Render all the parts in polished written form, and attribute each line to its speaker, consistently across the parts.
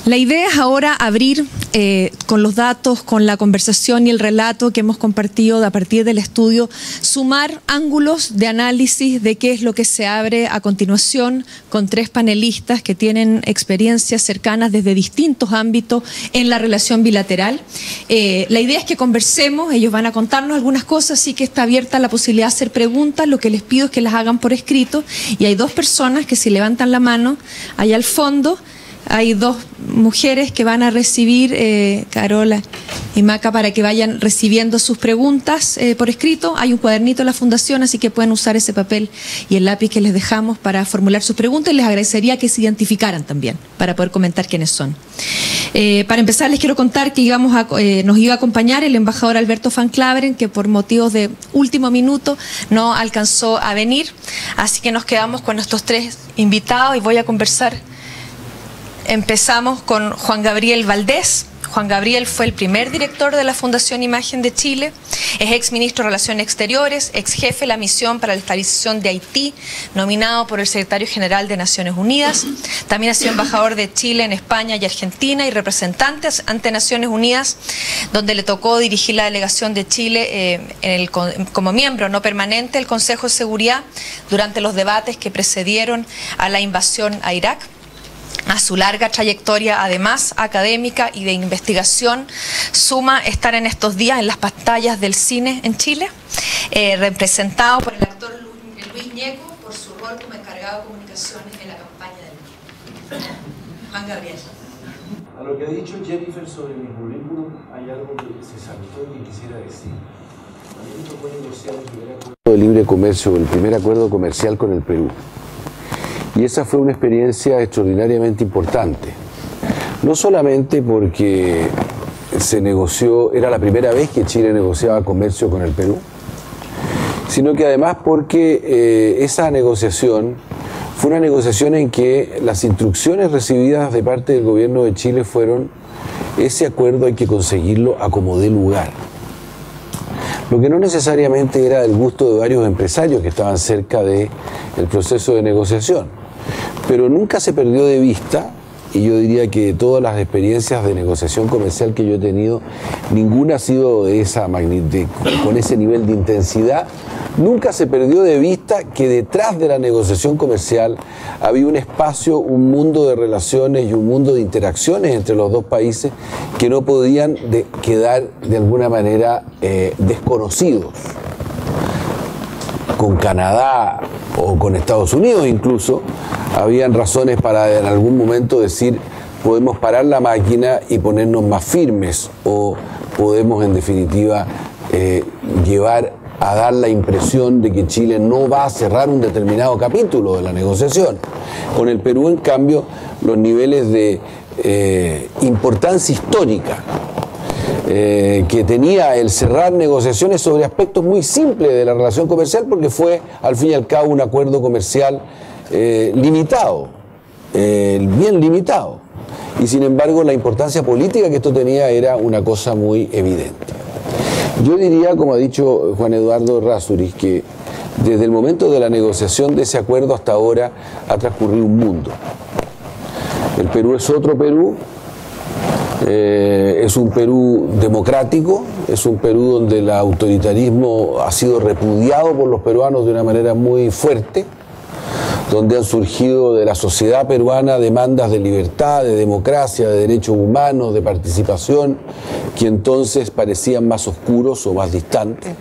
Speaker 1: La idea es ahora abrir con los datos, con la conversación y el relato que hemos compartido a partir del estudio, sumar ángulos de análisis de qué es lo que se abre a continuación con 3 panelistas que tienen experiencias cercanas desde distintos ámbitos en la relación bilateral. La idea es que conversemos, ellos van a contarnos algunas cosas, así que está abierta la posibilidad de hacer preguntas. Lo que les pido es que las hagan por escrito, y hay 2 personas que si levantan la mano allá al fondo. Hay 2 mujeres que van a recibir, Carola y Maca, para que vayan recibiendo sus preguntas por escrito. Hay un cuadernito en la fundación, así que pueden usar ese papel y el lápiz que les dejamos para formular sus preguntas, y les agradecería que se identificaran también para poder comentar quiénes son. Para empezar, les quiero contar que nos iba a acompañar el embajador Alberto Van Claveren, que por motivos de último minuto no alcanzó a venir, así que nos quedamos con estos 3 invitados y voy a conversar. Empezamos con Juan Gabriel Valdés. Juan Gabriel fue el primer director de la Fundación Imagen de Chile, es exministro de Relaciones Exteriores, ex jefe de la Misión para la Estabilización de Haití, nominado por el Secretario General de Naciones Unidas. También ha sido embajador de Chile en España y Argentina y representante ante Naciones Unidas, donde le tocó dirigir la delegación de Chile como miembro no permanente del Consejo de Seguridad durante los debates que precedieron a la invasión a Irak. A su larga trayectoria, además académica y de investigación, suma estar en estos días en las pantallas del cine en Chile, representado por el actor Luis Ñeco por su rol como encargado de comunicaciones en la campaña del MIR. Juan Gabriel.
Speaker 2: A lo que ha dicho Jennifer sobre mi currículum, hay algo que se saltó y que quisiera decir. A mí me tocó negociar el primer acuerdo de libre comercio, el primer acuerdo comercial con el Perú. Y esa fue una experiencia extraordinariamente importante. No solamente porque se negoció, era la primera vez que Chile negociaba comercio con el Perú, sino que además porque esa negociación fue una negociación en que las instrucciones recibidas de parte del gobierno de Chile fueron: ese acuerdo hay que conseguirlo a como dé lugar. Lo que no necesariamente era del gusto de varios empresarios que estaban cerca del proceso de negociación. Pero nunca se perdió de vista, y yo diría que todas las experiencias de negociación comercial que yo he tenido, ninguna ha sido de esa magnitud, con ese nivel de intensidad. Nunca se perdió de vista que detrás de la negociación comercial había un espacio, un mundo de relaciones y un mundo de interacciones entre los 2 países que no podían quedar de alguna manera desconocidos. Con Canadá o con Estados Unidos incluso, habían razones para en algún momento decir: podemos parar la máquina y ponernos más firmes, o podemos en definitiva llevar a dar la impresión de que Chile no va a cerrar un determinado capítulo de la negociación. Con el Perú, en cambio, los niveles de importancia histórica que tenía el cerrar negociaciones sobre aspectos muy simples de la relación comercial, porque fue al fin y al cabo un acuerdo comercial limitado, bien limitado, y sin embargo la importancia política que esto tenía era una cosa muy evidente. Yo diría, como ha dicho Juan Eduardo Errázuriz, que desde el momento de la negociación de ese acuerdo hasta ahora ha transcurrido un mundo. El Perú es otro Perú. Es un Perú democrático, es un Perú donde el autoritarismo ha sido repudiado por los peruanos de una manera muy fuerte, donde han surgido de la sociedad peruana demandas de libertad, de democracia, de derechos humanos, de participación, que entonces parecían más oscuros o más distantes.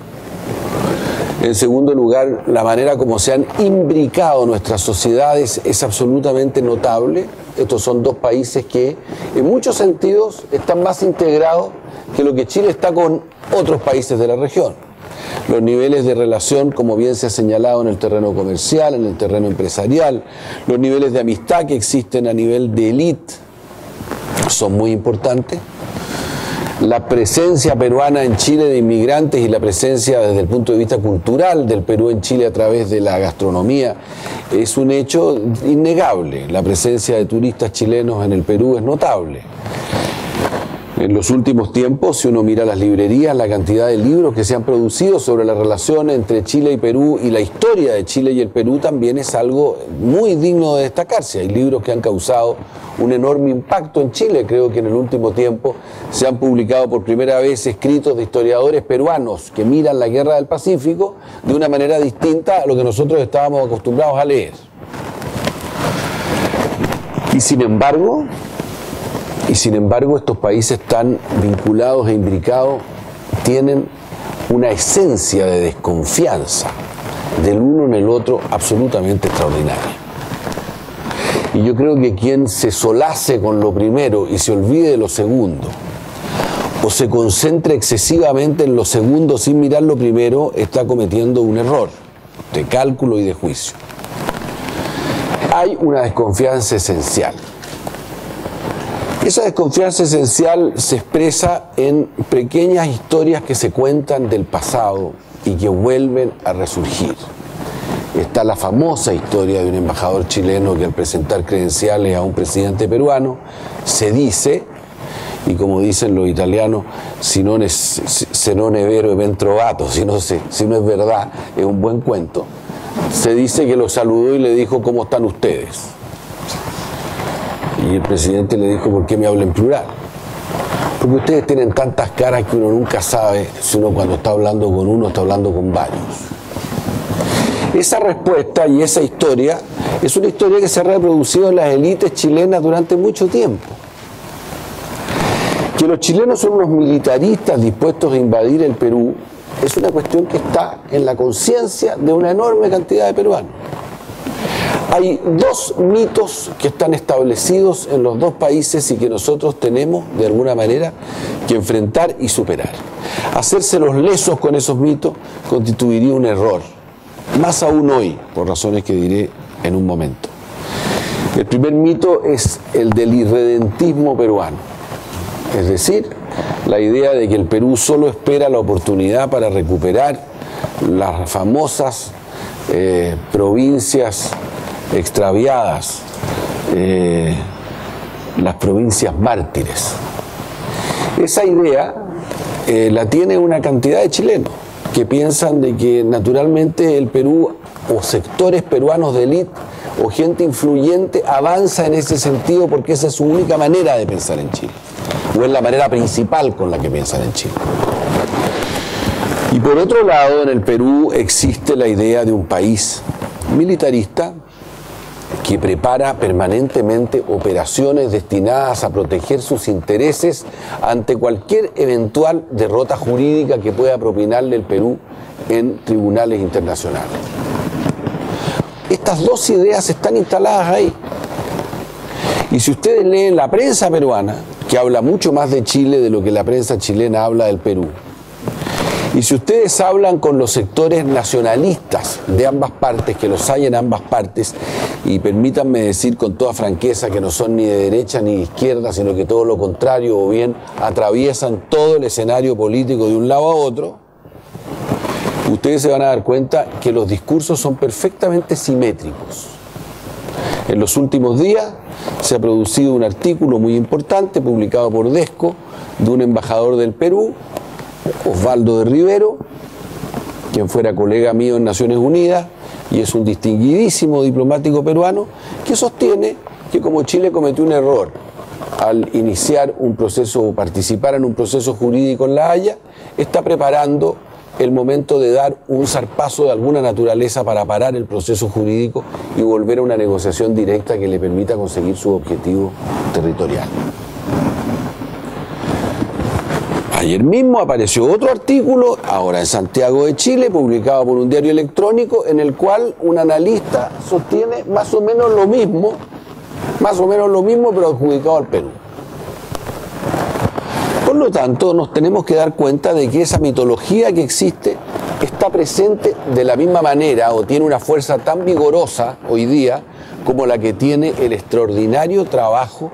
Speaker 2: En segundo lugar, la manera como se han imbricado nuestras sociedades es absolutamente notable. Estos son 2 países que en muchos sentidos están más integrados que lo que Chile está con otros países de la región. Los niveles de relación, como bien se ha señalado, en el terreno comercial, en el terreno empresarial, los niveles de amistad que existen a nivel de élite son muy importantes. La presencia peruana en Chile de inmigrantes y la presencia desde el punto de vista cultural del Perú en Chile a través de la gastronomía es un hecho innegable. La presencia de turistas chilenos en el Perú es notable. En los últimos tiempos, si uno mira las librerías, la cantidad de libros que se han producido sobre la relación entre Chile y Perú y la historia de Chile y el Perú también es algo muy digno de destacarse. Hay libros que han causado un enorme impacto en Chile. Creo que en el último tiempo se han publicado por primera vez escritos de historiadores peruanos que miran la Guerra del Pacífico de una manera distinta a lo que nosotros estábamos acostumbrados a leer. Y sin embargo, estos países tan vinculados e imbricados tienen una esencia de desconfianza del uno en el otro absolutamente extraordinaria. Y yo creo que quien se solace con lo primero y se olvide de lo segundo, o se concentre excesivamente en lo segundo sin mirar lo primero, está cometiendo un error de cálculo y de juicio. Hay una desconfianza esencial. Esa desconfianza esencial se expresa en pequeñas historias que se cuentan del pasado y que vuelven a resurgir. Está la famosa historia de un embajador chileno que al presentar credenciales a un presidente peruano se dice, y como dicen los italianos, se non è vero è ben trovato, si no es verdad, es un buen cuento. Se dice que lo saludó y le dijo: ¿cómo están ustedes? Y el presidente le dijo: ¿por qué me habla en plural? Porque ustedes tienen tantas caras que uno nunca sabe si uno, cuando está hablando con uno, está hablando con varios. Esa respuesta y esa historia es una historia que se ha reproducido en las élites chilenas durante mucho tiempo. Que los chilenos son unos militaristas dispuestos a invadir el Perú es una cuestión que está en la conciencia de una enorme cantidad de peruanos. Hay dos mitos que están establecidos en los dos países y que nosotros tenemos, de alguna manera, que enfrentar y superar. Hacerse los lesos con esos mitos constituiría un error, más aún hoy, por razones que diré en un momento. El primer mito es el del irredentismo peruano, es decir, la idea de que el Perú solo espera la oportunidad para recuperar las famosas provincias extraviadas, las provincias mártires. Esa idea la tiene una cantidad de chilenos que piensan de que naturalmente el Perú, o sectores peruanos de élite o gente influyente, avanza en ese sentido porque esa es su única manera de pensar en Chile, o es la manera principal con la que piensan en Chile. Y por otro lado, en el Perú existe la idea de un país militarista que prepara permanentemente operaciones destinadas a proteger sus intereses ante cualquier eventual derrota jurídica que pueda propinarle el Perú en tribunales internacionales. Estas dos ideas están instaladas ahí. Y si ustedes leen la prensa peruana, que habla mucho más de Chile de lo que la prensa chilena habla del Perú, y si ustedes hablan con los sectores nacionalistas de ambas partes, que los hay en ambas partes, y permítanme decir con toda franqueza que no son ni de derecha ni de izquierda, sino que todo lo contrario, o bien atraviesan todo el escenario político de un lado a otro, ustedes se van a dar cuenta que los discursos son perfectamente simétricos. En los últimos días se ha producido un artículo muy importante publicado por Desco de un embajador del Perú, Osvaldo de Rivero, quien fuera colega mío en Naciones Unidas y es un distinguidísimo diplomático peruano, que sostiene que como Chile cometió un error al iniciar un proceso o participar en un proceso jurídico en La Haya, está preparando el momento de dar un zarpazo de alguna naturaleza para parar el proceso jurídico y volver a una negociación directa que le permita conseguir su objetivo territorial. Ayer mismo apareció otro artículo, ahora en Santiago de Chile, publicado por un diario electrónico, en el cual un analista sostiene más o menos lo mismo, pero adjudicado al Perú. Por lo tanto, nos tenemos que dar cuenta de que esa mitología que existe está presente de la misma manera o tiene una fuerza tan vigorosa hoy día como la que tiene el extraordinario trabajo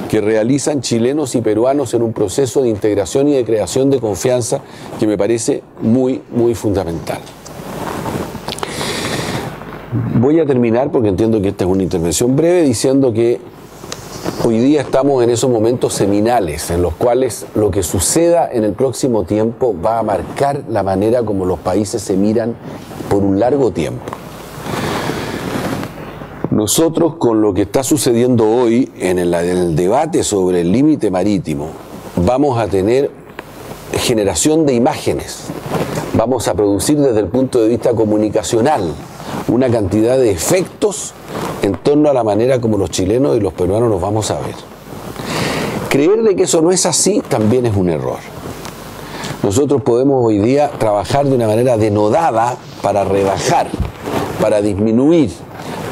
Speaker 2: que realizan chilenos y peruanos en un proceso de integración y de creación de confianza que me parece muy, muy fundamental. Voy a terminar, porque entiendo que esta es una intervención breve, diciendo que hoy día estamos en esos momentos seminales en los cuales lo que suceda en el próximo tiempo va a marcar la manera como los países se miran por un largo tiempo. Nosotros, con lo que está sucediendo hoy en el debate sobre el límite marítimo, vamos a tener generación de imágenes, vamos a producir desde el punto de vista comunicacional una cantidad de efectos en torno a la manera como los chilenos y los peruanos nos vamos a ver. Creer de que eso no es así también es un error. Nosotros podemos hoy día trabajar de una manera denodada para rebajar, para disminuir,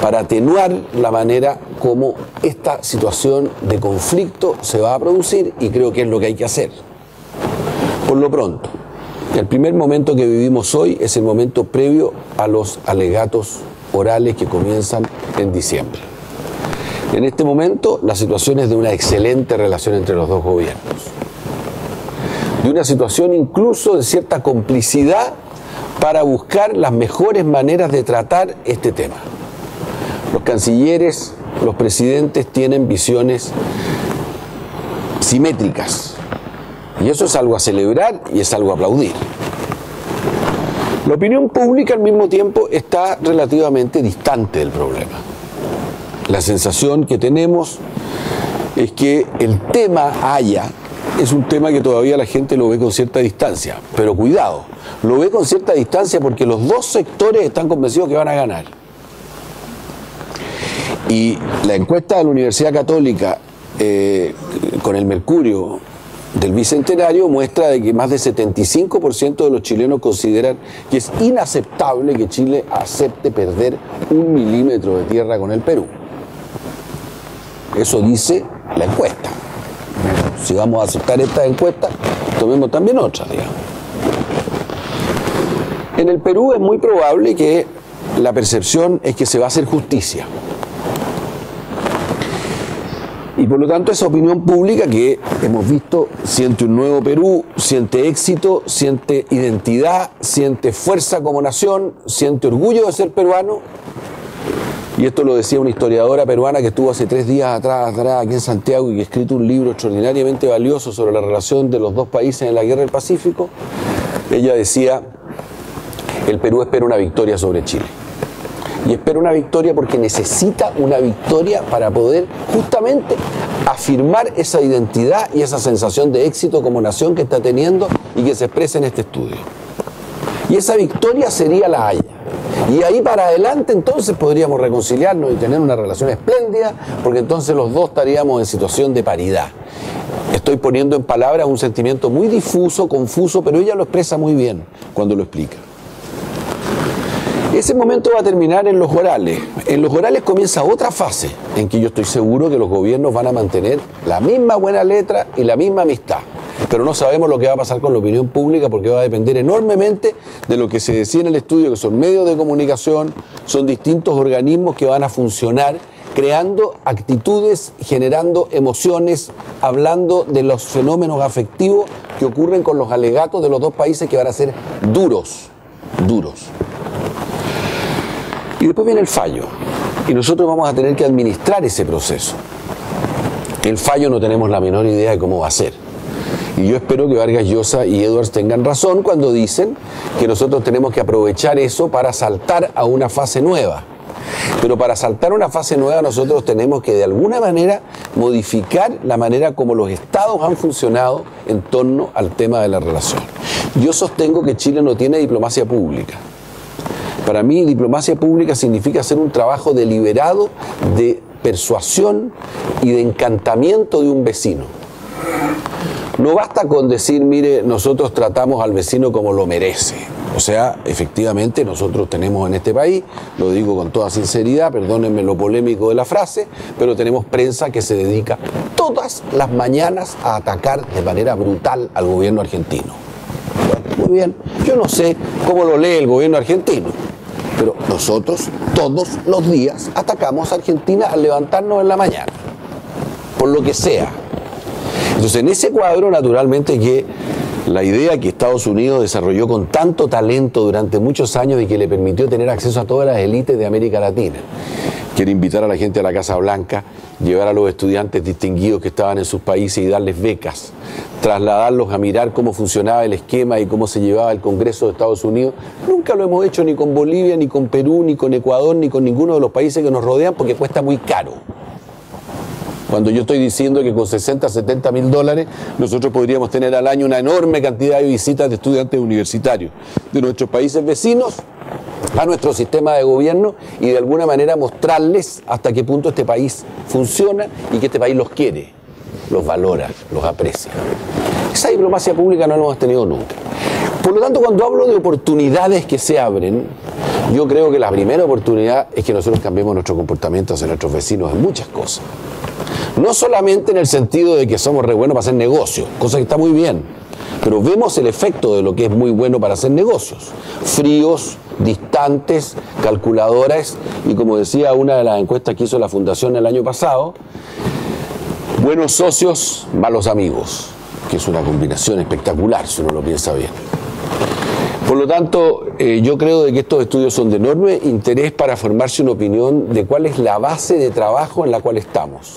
Speaker 2: para atenuar la manera como esta situación de conflicto se va a producir, y creo que es lo que hay que hacer. Por lo pronto, el primer momento que vivimos hoy es el momento previo a los alegatos orales que comienzan en diciembre. En este momento la situación es de una excelente relación entre los dos gobiernos, de una situación incluso de cierta complicidad para buscar las mejores maneras de tratar este tema. Los cancilleres, los presidentes tienen visiones simétricas, y eso es algo a celebrar y es algo a aplaudir. La opinión pública al mismo tiempo está relativamente distante del problema. La sensación que tenemos es que el tema Haya es un tema que todavía la gente lo ve con cierta distancia, pero cuidado, lo ve con cierta distancia porque los dos sectores están convencidos que van a ganar. Y la encuesta de la Universidad Católica con el Mercurio del Bicentenario muestra de que más del 75% de los chilenos consideran que es inaceptable que Chile acepte perder 1 milímetro de tierra con el Perú. Eso dice la encuesta. Si vamos a aceptar esta encuesta, tomemos también otras, digamos. En el Perú es muy probable que la percepción es que se va a hacer justicia. Y por lo tanto esa opinión pública que hemos visto siente un nuevo Perú, siente éxito, siente identidad, siente fuerza como nación, siente orgullo de ser peruano. Y esto lo decía una historiadora peruana que estuvo hace 3 días atrás aquí en Santiago y que ha escrito un libro extraordinariamente valioso sobre la relación de los dos países en la Guerra del Pacífico. Ella decía, el Perú espera una victoria sobre Chile. Y espera una victoria porque necesita una victoria para poder justamente afirmar esa identidad y esa sensación de éxito como nación que está teniendo y que se expresa en este estudio. Y esa victoria sería la Haya. Y ahí para adelante entonces podríamos reconciliarnos y tener una relación espléndida, porque entonces los dos estaríamos en situación de paridad. Estoy poniendo en palabras un sentimiento muy difuso, confuso, pero ella lo expresa muy bien cuando lo explica. Ese momento va a terminar en los orales. En los orales comienza otra fase en que yo estoy seguro que los gobiernos van a mantener la misma buena letra y la misma amistad. Pero no sabemos lo que va a pasar con la opinión pública porque va a depender enormemente de lo que se decía en el estudio, que son medios de comunicación, son distintos organismos que van a funcionar creando actitudes, generando emociones, hablando de los fenómenos afectivos que ocurren con los alegatos de los dos países que van a ser duros. Y después viene el fallo, y nosotros vamos a tener que administrar ese proceso. El fallo no tenemos la menor idea de cómo va a ser. Y yo espero que Vargas Llosa y Edwards tengan razón cuando dicen que nosotros tenemos que aprovechar eso para saltar a una fase nueva. Pero para saltar a una fase nueva nosotros tenemos que de alguna manera modificar la manera como los estados han funcionado en torno al tema de la relación. Yo sostengo que Chile no tiene diplomacia pública. Para mí, diplomacia pública significa hacer un trabajo deliberado de persuasión y de encantamiento de un vecino. No basta con decir, mire, nosotros tratamos al vecino como lo merece. O sea, efectivamente, nosotros tenemos en este país, lo digo con toda sinceridad, perdónenme lo polémico de la frase, pero tenemos prensa que se dedica todas las mañanas a atacar de manera brutal al gobierno argentino. Muy bien, yo no sé cómo lo lee el gobierno argentino, pero nosotros todos los días atacamos a Argentina al levantarnos en la mañana, por lo que sea. Entonces, en ese cuadro, naturalmente que la idea que Estados Unidos desarrolló con tanto talento durante muchos años y que le permitió tener acceso a todas las élites de América Latina, quiere invitar a la gente a la Casa Blanca, llevar a los estudiantes distinguidos que estaban en sus países y darles becas, trasladarlos a mirar cómo funcionaba el esquema y cómo se llevaba el Congreso de Estados Unidos. Nunca lo hemos hecho ni con Bolivia, ni con Perú, ni con Ecuador, ni con ninguno de los países que nos rodean, porque cuesta muy caro. Cuando yo estoy diciendo que con 60, 70 mil dólares nosotros podríamos tener al año una enorme cantidad de visitas de estudiantes universitarios de nuestros países vecinos a nuestro sistema de gobierno y de alguna manera mostrarles hasta qué punto este país funciona y que este país los quiere, los valora, los aprecia. Esa diplomacia pública no la hemos tenido nunca. Por lo tanto, cuando hablo de oportunidades que se abren, yo creo que la primera oportunidad es que nosotros cambiemos nuestro comportamiento hacia nuestros vecinos en muchas cosas. No solamente en el sentido de que somos re buenos para hacer negocios, cosa que está muy bien, pero vemos el efecto de lo que es muy bueno para hacer negocios. Fríos, distantes, calculadores, y como decía una de las encuestas que hizo la Fundación el año pasado, buenos socios, malos amigos, que es una combinación espectacular si uno lo piensa bien. Por lo tanto, yo creo de que estos estudios son de enorme interés para formarse una opinión de cuál es la base de trabajo en la cual estamos.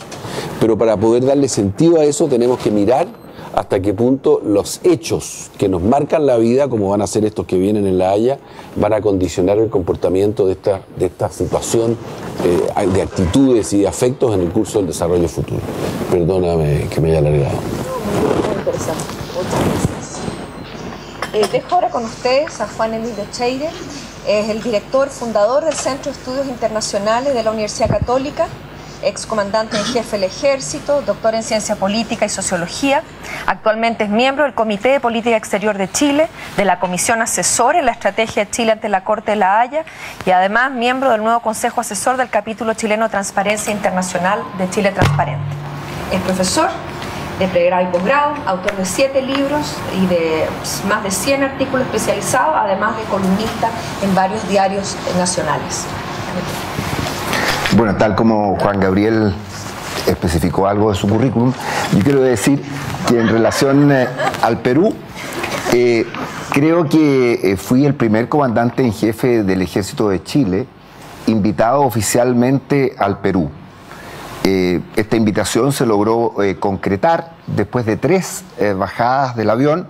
Speaker 2: Pero para poder darle sentido a eso tenemos que mirar hasta qué punto los hechos que nos marcan la vida, como van a ser estos que vienen en La Haya, van a condicionar el comportamiento de esta situación de actitudes y de afectos en el curso del desarrollo futuro. Perdóname que me haya alargado.
Speaker 1: Muy interesante. Muchas gracias. Dejo ahora con ustedes a Juan Emilio Cheire, es el director fundador del Centro de Estudios Internacionales de la Universidad Católica, excomandante en jefe del Ejército, doctor en Ciencia Política y Sociología. Actualmente es miembro del Comité de Política Exterior de Chile, de la Comisión Asesora en la Estrategia de Chile ante la Corte de La Haya y además miembro del nuevo Consejo Asesor del capítulo chileno de Transparencia Internacional de Chile Transparente. Es profesor de pregrado y posgrado, autor de 7 libros y de más de 100 artículos especializados, además de columnista en varios diarios nacionales.
Speaker 3: Bueno, tal como Juan Gabriel especificó algo de su currículum, yo quiero decir que en relación al Perú, creo que fui el primer comandante en jefe del Ejército de Chile invitado oficialmente al Perú. Esta invitación se logró concretar después de 3 bajadas del avión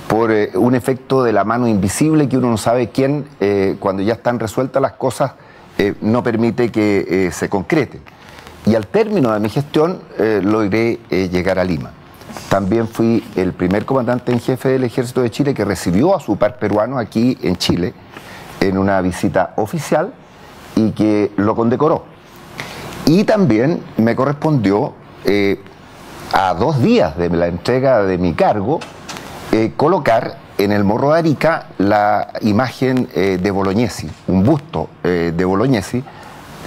Speaker 3: por un efecto de la mano invisible que uno no sabe quién, cuando ya están resueltas las cosas, no permite que se concreten. Y al término de mi gestión logré llegar a Lima. También fui el primer comandante en jefe del Ejército de Chile que recibió a su par peruano aquí en Chile en una visita oficial y que lo condecoró. Y también me correspondió, a 2 días de la entrega de mi cargo, colocar en el Morro de Arica la imagen de Bolognesi, un busto de Bolognesi,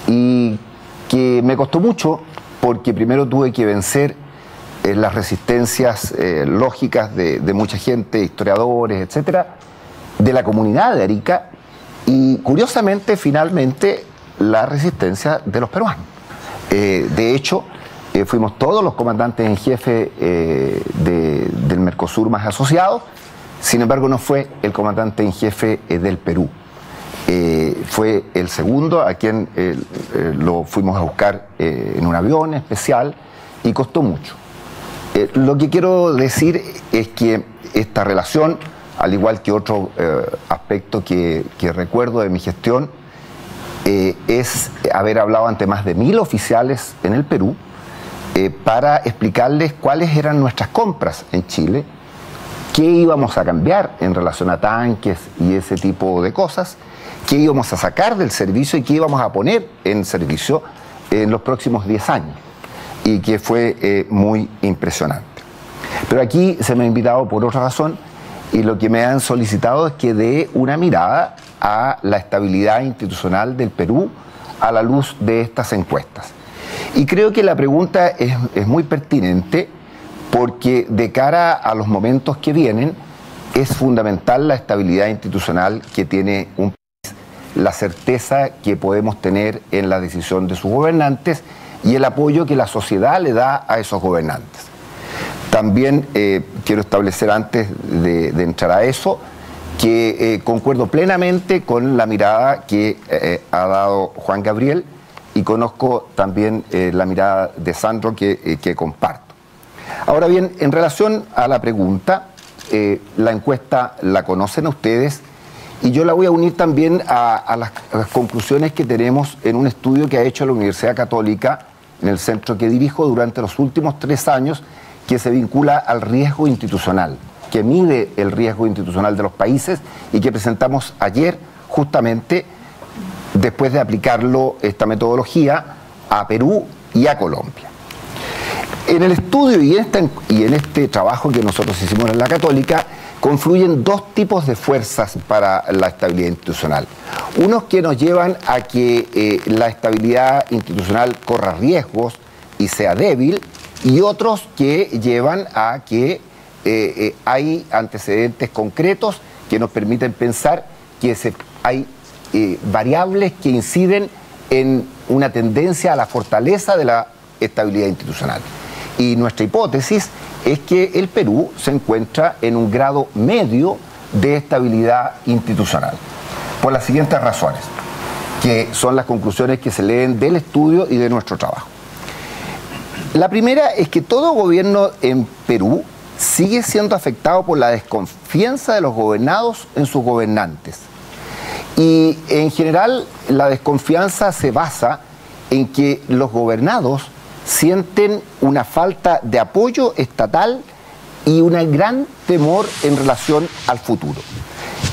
Speaker 3: y que me costó mucho porque primero tuve que vencer las resistencias lógicas de mucha gente, historiadores, etcétera, de la comunidad de Arica, y curiosamente, finalmente, la resistencia de los peruanos. De hecho, fuimos todos los comandantes en jefe del Mercosur más asociados. Sin embargo, no fue el comandante en jefe del Perú. Fue el segundo a quien lo fuimos a buscar en un avión especial y costó mucho. Lo que quiero decir es que esta relación, al igual que otro aspecto que recuerdo de mi gestión, es haber hablado ante más de 1000 oficiales en el Perú para explicarles cuáles eran nuestras compras en Chile, qué íbamos a cambiar en relación a tanques y ese tipo de cosas, qué íbamos a sacar del servicio y qué íbamos a poner en servicio en los próximos 10 años, y que fue muy impresionante. Pero aquí se me ha invitado por otra razón, y lo que me han solicitado es que dé una mirada a la estabilidad institucional del Perú a la luz de estas encuestas. Y creo que la pregunta es muy pertinente, porque de cara a los momentos que vienen es fundamental la estabilidad institucional que tiene un país, la certeza que podemos tener en la decisión de sus gobernantes y el apoyo que la sociedad le da a esos gobernantes. También quiero establecer, antes de entrar a eso, que concuerdo plenamente con la mirada que ha dado Juan Gabriel y conozco también la mirada de Sandro que comparto. Ahora bien, en relación a la pregunta, la encuesta la conocen ustedes y yo la voy a unir también a las conclusiones que tenemos en un estudio que ha hecho la Universidad Católica en el centro que dirijo durante los últimos 3 años, que se vincula al riesgo institucional, que mide el riesgo institucional de los países y que presentamos ayer justamente después de aplicarlo, esta metodología, a Perú y a Colombia. En el estudio y en este trabajo que nosotros hicimos en la Católica, confluyen 2 tipos de fuerzas para la estabilidad institucional. Unos que nos llevan a que la estabilidad institucional corra riesgos y sea débil, y otros que llevan a que hay antecedentes concretos que nos permiten pensar que hay variables que inciden en una tendencia a la fortaleza de la estabilidad institucional. Y nuestra hipótesis es que el Perú se encuentra en un grado medio de estabilidad institucional, por las siguientes razones, que son las conclusiones que se leen del estudio y de nuestro trabajo. La primera es que todo gobierno en Perú sigue siendo afectado por la desconfianza de los gobernados en sus gobernantes. Y en general la desconfianza se basa en que los gobernados sienten una falta de apoyo estatal y un gran temor en relación al futuro.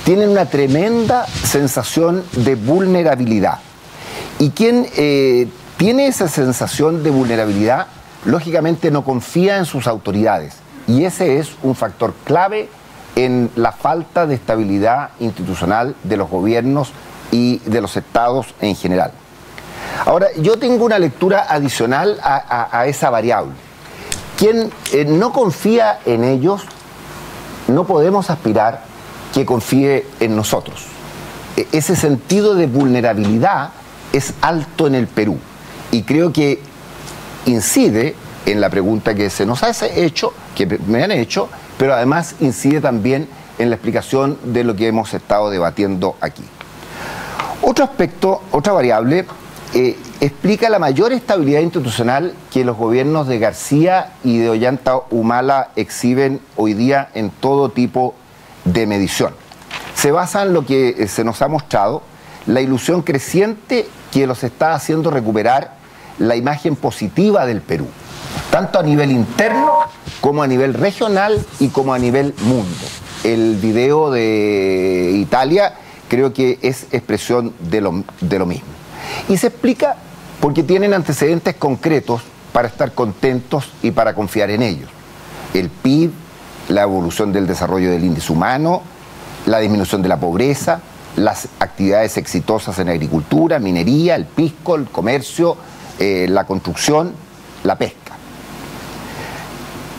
Speaker 3: Tienen una tremenda sensación de vulnerabilidad. Y quien tiene esa sensación de vulnerabilidad, lógicamente no confía en sus autoridades. Y ese es un factor clave en la falta de estabilidad institucional de los gobiernos y de los estados en general. Ahora, yo tengo una lectura adicional a esa variable. Quien no confía en ellos, no podemos aspirar que confíe en nosotros. Ese sentido de vulnerabilidad es alto en el Perú y creo que incide en la pregunta que se nos ha hecho, que me han hecho, pero además incide también en la explicación de lo que hemos estado debatiendo aquí. Otro aspecto, otra variable, explica la mayor estabilidad institucional que los gobiernos de García y de Ollanta Humala exhiben hoy día en todo tipo de medición. Se basa en lo que se nos ha mostrado, la ilusión creciente que los está haciendo recuperar la imagen positiva del Perú, tanto a nivel interno como a nivel regional y como a nivel mundo. El video de Italia creo que es expresión de lo mismo. Y se explica porque tienen antecedentes concretos para estar contentos y para confiar en ellos. El PIB, la evolución del desarrollo del índice humano, la disminución de la pobreza, las actividades exitosas en agricultura, minería, el pisco, el comercio, la construcción, la pesca.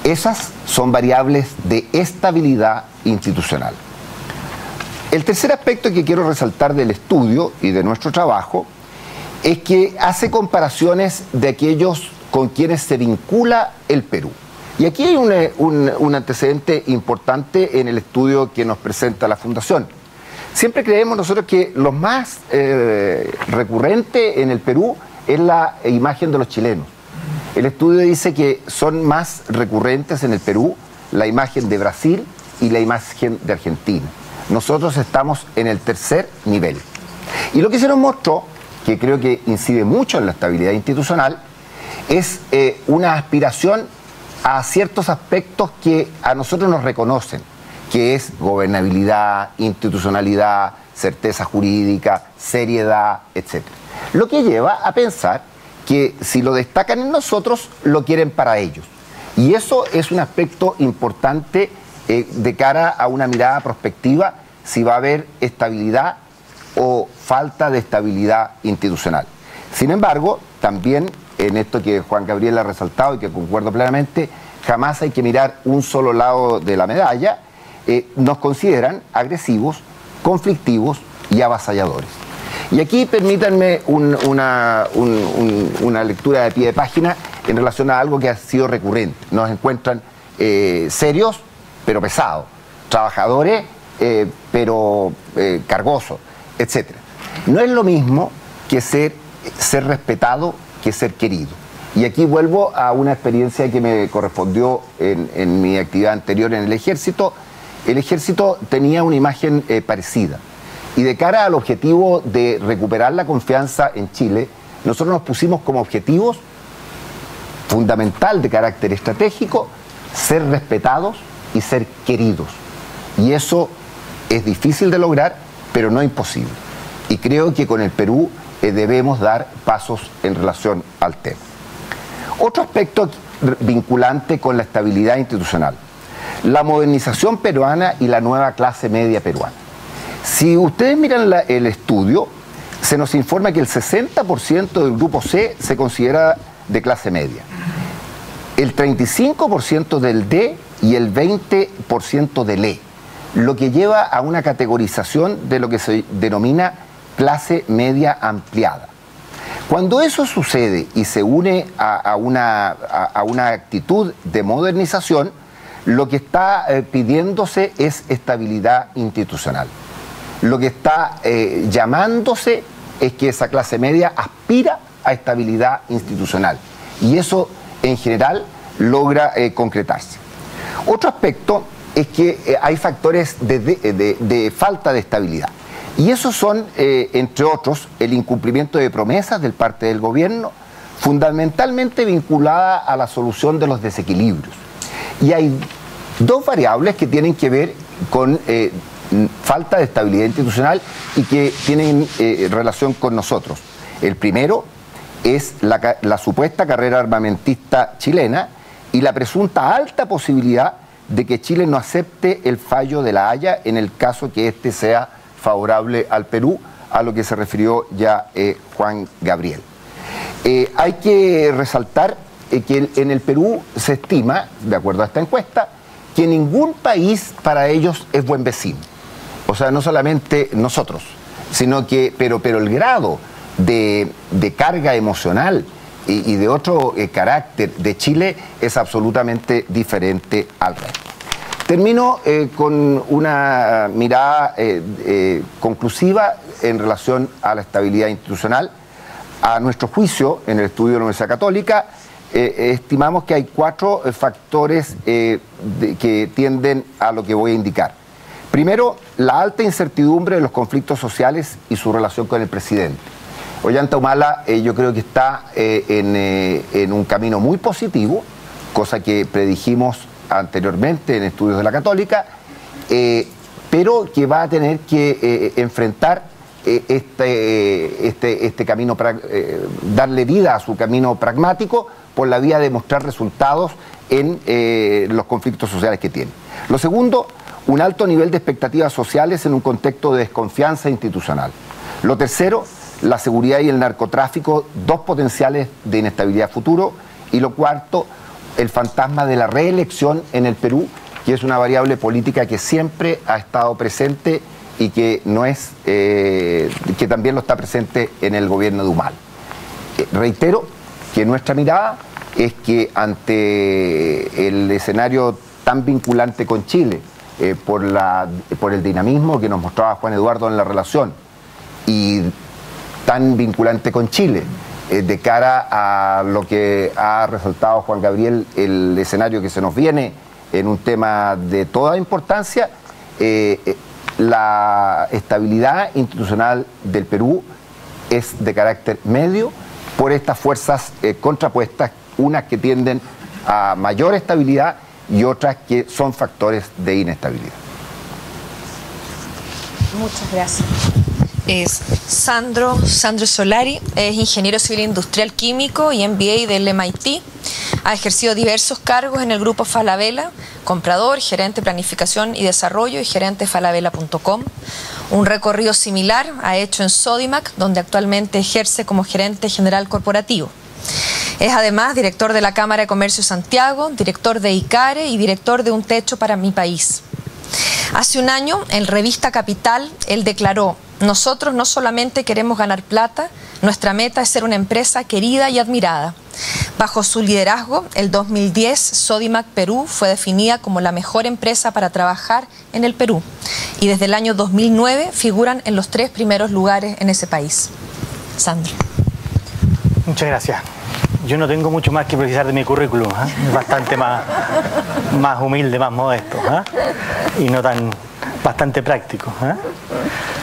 Speaker 3: Esas son variables de estabilidad institucional. El tercer aspecto que quiero resaltar del estudio y de nuestro trabajo es que hace comparaciones de aquellos con quienes se vincula el Perú. Y aquí hay un antecedente importante en el estudio que nos presenta la Fundación. Siempre creemos nosotros que lo más recurrente en el Perú es la imagen de los chilenos. El estudio dice que son más recurrentes en el Perú la imagen de Brasil y la imagen de Argentina. Nosotros estamos en el tercer nivel. Y lo que se nos mostró, que creo que incide mucho en la estabilidad institucional, es una aspiración a ciertos aspectos que a nosotros nos reconocen, que es gobernabilidad, institucionalidad, certeza jurídica, seriedad, etc. Lo que lleva a pensar que si lo destacan en nosotros, lo quieren para ellos. Y eso es un aspecto importante de cara a una mirada prospectiva, si va a haber estabilidad o falta de estabilidad institucional. Sin embargo, también en esto que Juan Gabriel ha resaltado y que concuerdo plenamente, jamás hay que mirar un solo lado de la medalla, nos consideran agresivos, conflictivos y avasalladores. Y aquí permítanme una lectura de pie de página en relación a algo que ha sido recurrente. Nos encuentran serios, pero pesados, trabajadores, pero cargosos, etc. No es lo mismo que ser ser respetado que ser querido. Y aquí vuelvo a una experiencia que me correspondió en mi actividad anterior en el ejército. El ejército tenía una imagen parecida. Y de cara al objetivo de recuperar la confianza en Chile, nosotros nos pusimos como objetivos fundamental de carácter estratégico ser respetados y ser queridos. Y eso es difícil de lograr, pero no imposible. Y creo que con el Perú debemos dar pasos en relación al tema. Otro aspecto vinculante con la estabilidad institucional: la modernización peruana y la nueva clase media peruana. Si ustedes miran el estudio, se nos informa que el 60% del grupo C se considera de clase media, el 35% del D y el 20% del E, lo que lleva a una categorización de lo que se denomina clase media ampliada. Cuando eso sucede y se une a una actitud de modernización, lo que está pidiéndose es estabilidad institucional. Lo que está llamándose es que esa clase media aspira a estabilidad institucional. Y eso, en general, logra concretarse. Otro aspecto es que hay factores de falta de estabilidad. Y esos son, entre otros, el incumplimiento de promesas del parte del gobierno, fundamentalmente vinculada a la solución de los desequilibrios. Y hay dos variables que tienen que ver con falta de estabilidad institucional y que tienen relación con nosotros. El primero es la supuesta carrera armamentista chilena y la presunta alta posibilidad de que Chile no acepte el fallo de La Haya en el caso que éste sea favorable al Perú, a lo que se refirió ya Juan Gabriel. Hay que resaltar que en el Perú se estima, de acuerdo a esta encuesta, que ningún país para ellos es buen vecino. O sea, no solamente nosotros, sino que, pero el grado de carga emocional y de otro carácter de Chile es absolutamente diferente al resto. Termino con una mirada conclusiva en relación a la estabilidad institucional. A nuestro juicio, en el estudio de la Universidad Católica, estimamos que hay 4 factores que tienden a lo que voy a indicar. Primero, la alta incertidumbre de los conflictos sociales y su relación con el presidente. Ollanta Humala yo creo que está en un camino muy positivo, cosa que predijimos anteriormente en estudios de la Católica, pero que va a tener que enfrentar este camino, darle vida a su camino pragmático por la vía de mostrar resultados en los conflictos sociales que tiene. Lo segundo, un alto nivel de expectativas sociales en un contexto de desconfianza institucional. Lo tercero, la seguridad y el narcotráfico, 2 potenciales de inestabilidad futuro. Y lo cuarto, el fantasma de la reelección en el Perú, que es una variable política que siempre ha estado presente y que no es que también lo está presente en el gobierno de Humala. Reitero que nuestra mirada es que ante el escenario tan vinculante con Chile, por el dinamismo que nos mostraba Juan Eduardo en la relación y tan vinculante con Chile, de cara a lo que ha resaltado Juan Gabriel, el escenario que se nos viene en un tema de toda importancia, la estabilidad institucional del Perú es de carácter medio por estas fuerzas contrapuestas, unas que tienden a mayor estabilidad y otras que son factores de inestabilidad.
Speaker 1: Muchas gracias. Es Sandro Solari, es ingeniero civil industrial químico y MBA del MIT. Ha ejercido diversos cargos en el grupo Falabella, comprador, gerente de planificación y desarrollo y gerente de falabella.com. Un recorrido similar ha hecho en Sodimac, donde actualmente ejerce como gerente general corporativo. Es además director de la Cámara de Comercio de Santiago, director de ICARE y director de Un Techo para mi País. Hace un año, en Revista Capital, él declaró: nosotros no solamente queremos ganar plata, nuestra meta es ser una empresa querida y admirada. Bajo su liderazgo, el 2010, Sodimac Perú fue definida como la mejor empresa para trabajar en el Perú. Y desde el año 2009 figuran en los 3 primeros lugares en ese país. Sandra.
Speaker 4: Muchas gracias. Yo no tengo mucho más que precisar de mi currículum, es bastante más humilde, más modesto, y no tan, bastante práctico.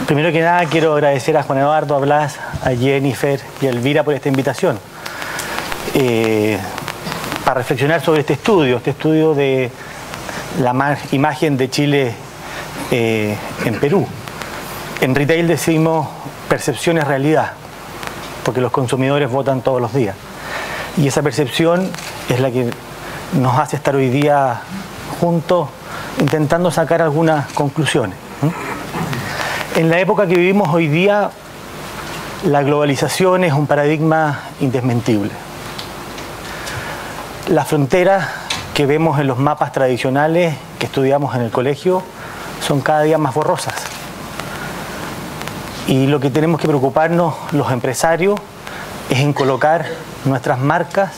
Speaker 4: Primero que nada quiero agradecer a Juan Eduardo, a Blas, a Jennifer y a Elvira por esta invitación para reflexionar sobre este estudio de la imagen de Chile en Perú. En retail decimos percepción es realidad, porque los consumidores votan todos los días. Y esa percepción es la que nos hace estar hoy día juntos intentando sacar algunas conclusiones. En la época que vivimos hoy día, la globalización es un paradigma indesmentible. Las fronteras que vemos en los mapas tradicionales que estudiamos en el colegio son cada día más borrosas. Y lo que tenemos que preocuparnos los empresarios es en colocar nuestras marcas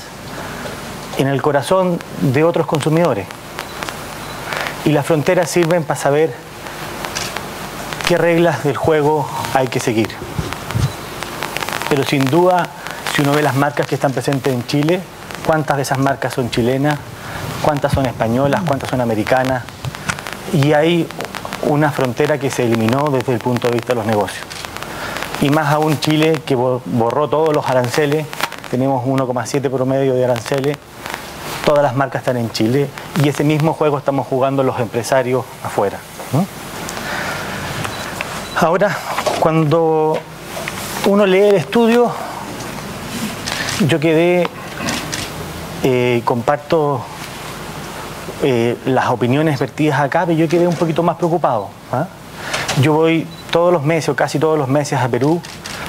Speaker 4: en el corazón de otros consumidores. Y las fronteras sirven para saber qué reglas del juego hay que seguir. Pero sin duda, si uno ve las marcas que están presentes en Chile, cuántas de esas marcas son chilenas, cuántas son españolas, cuántas son americanas, y hay una frontera que se eliminó desde el punto de vista de los negocios. Y más aún Chile, que borró todos los aranceles, tenemos 1,7 promedio de aranceles, todas las marcas están en Chile, y ese mismo juego estamos jugando los empresarios afuera. Ahora, cuando uno lee el estudio, yo quedé, comparto las opiniones vertidas acá, pero yo quedé un poquito más preocupado. Yo voy todos los meses o casi todos los meses a Perú,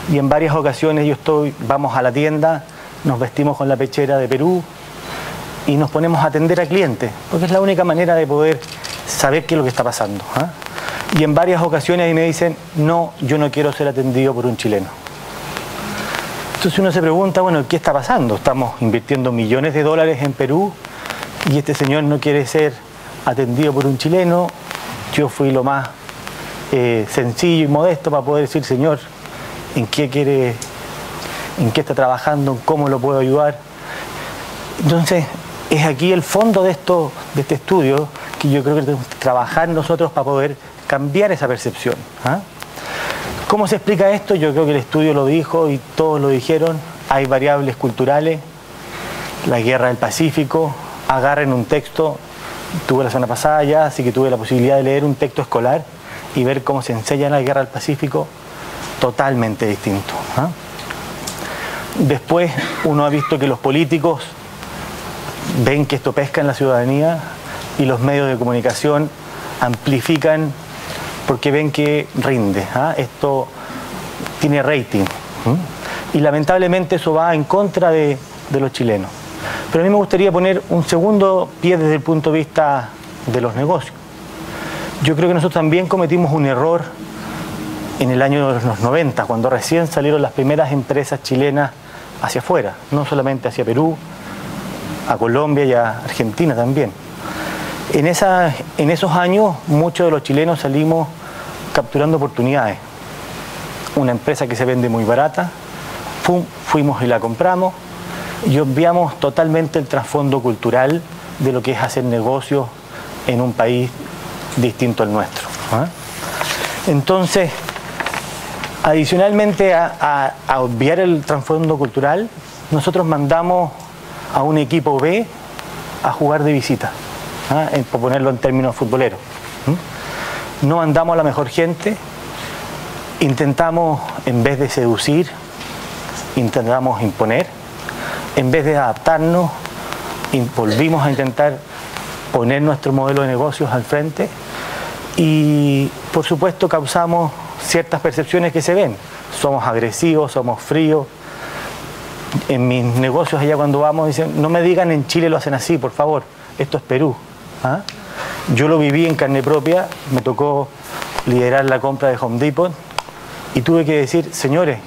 Speaker 4: y en varias ocasiones vamos a la tienda, nos vestimos con la pechera de Perú y nos ponemos a atender a clientes, porque es la única manera de poder saber qué es lo que está pasando. Y en varias ocasiones ahí me dicen, no, yo no quiero ser atendido por un chileno. Entonces uno se pregunta, bueno, ¿qué está pasando? Estamos invirtiendo millones de dólares en Perú y este señor no quiere ser atendido por un chileno. Yo fui lo más sencillo y modesto para poder decir, señor, ¿en qué está trabajando? ¿Cómo lo puedo ayudar? Entonces, es aquí el fondo de este estudio que yo creo que tenemos que trabajar nosotros para poder cambiar esa percepción. ¿Cómo se explica esto? Yo creo que el estudio lo dijo y todos lo dijeron. Hay variables culturales, la guerra del Pacífico. Agarren un texto, tuve la semana pasada ya, así que tuve la posibilidad de leer un texto escolar y ver cómo se enseña la guerra del Pacífico, totalmente distinto. Después uno ha visto que los políticos ven que esto pesca en la ciudadanía y los medios de comunicación amplifican porque ven que rinde. Esto tiene rating. Y lamentablemente eso va en contra de los chilenos. Pero a mí me gustaría poner un segundo pie desde el punto de vista de los negocios. Yo creo que nosotros también cometimos un error en el año de los 90, cuando recién salieron las primeras empresas chilenas hacia afuera, no solamente hacia Perú, a Colombia y a Argentina también. En esos años muchos de los chilenos salimos capturando oportunidades. Una empresa que se vende muy barata, fuimos y la compramos y obviamos totalmente el trasfondo cultural de lo que es hacer negocios en un país distinto al nuestro. Entonces, adicionalmente a obviar el trasfondo cultural, nosotros mandamos a un equipo B a jugar de visita, por ponerlo en términos futboleros. No mandamos a la mejor gente, intentamos, en vez de seducir, intentamos imponer, en vez de adaptarnos, volvimos a intentar poner nuestro modelo de negocios al frente y, por supuesto, causamos ciertas percepciones que se ven. Somos agresivos, somos fríos. En mis negocios allá cuando vamos dicen, no me digan en Chile lo hacen así, por favor, esto es Perú. Yo lo viví en carne propia, me tocó liderar la compra de Home Depot y tuve que decir, señores,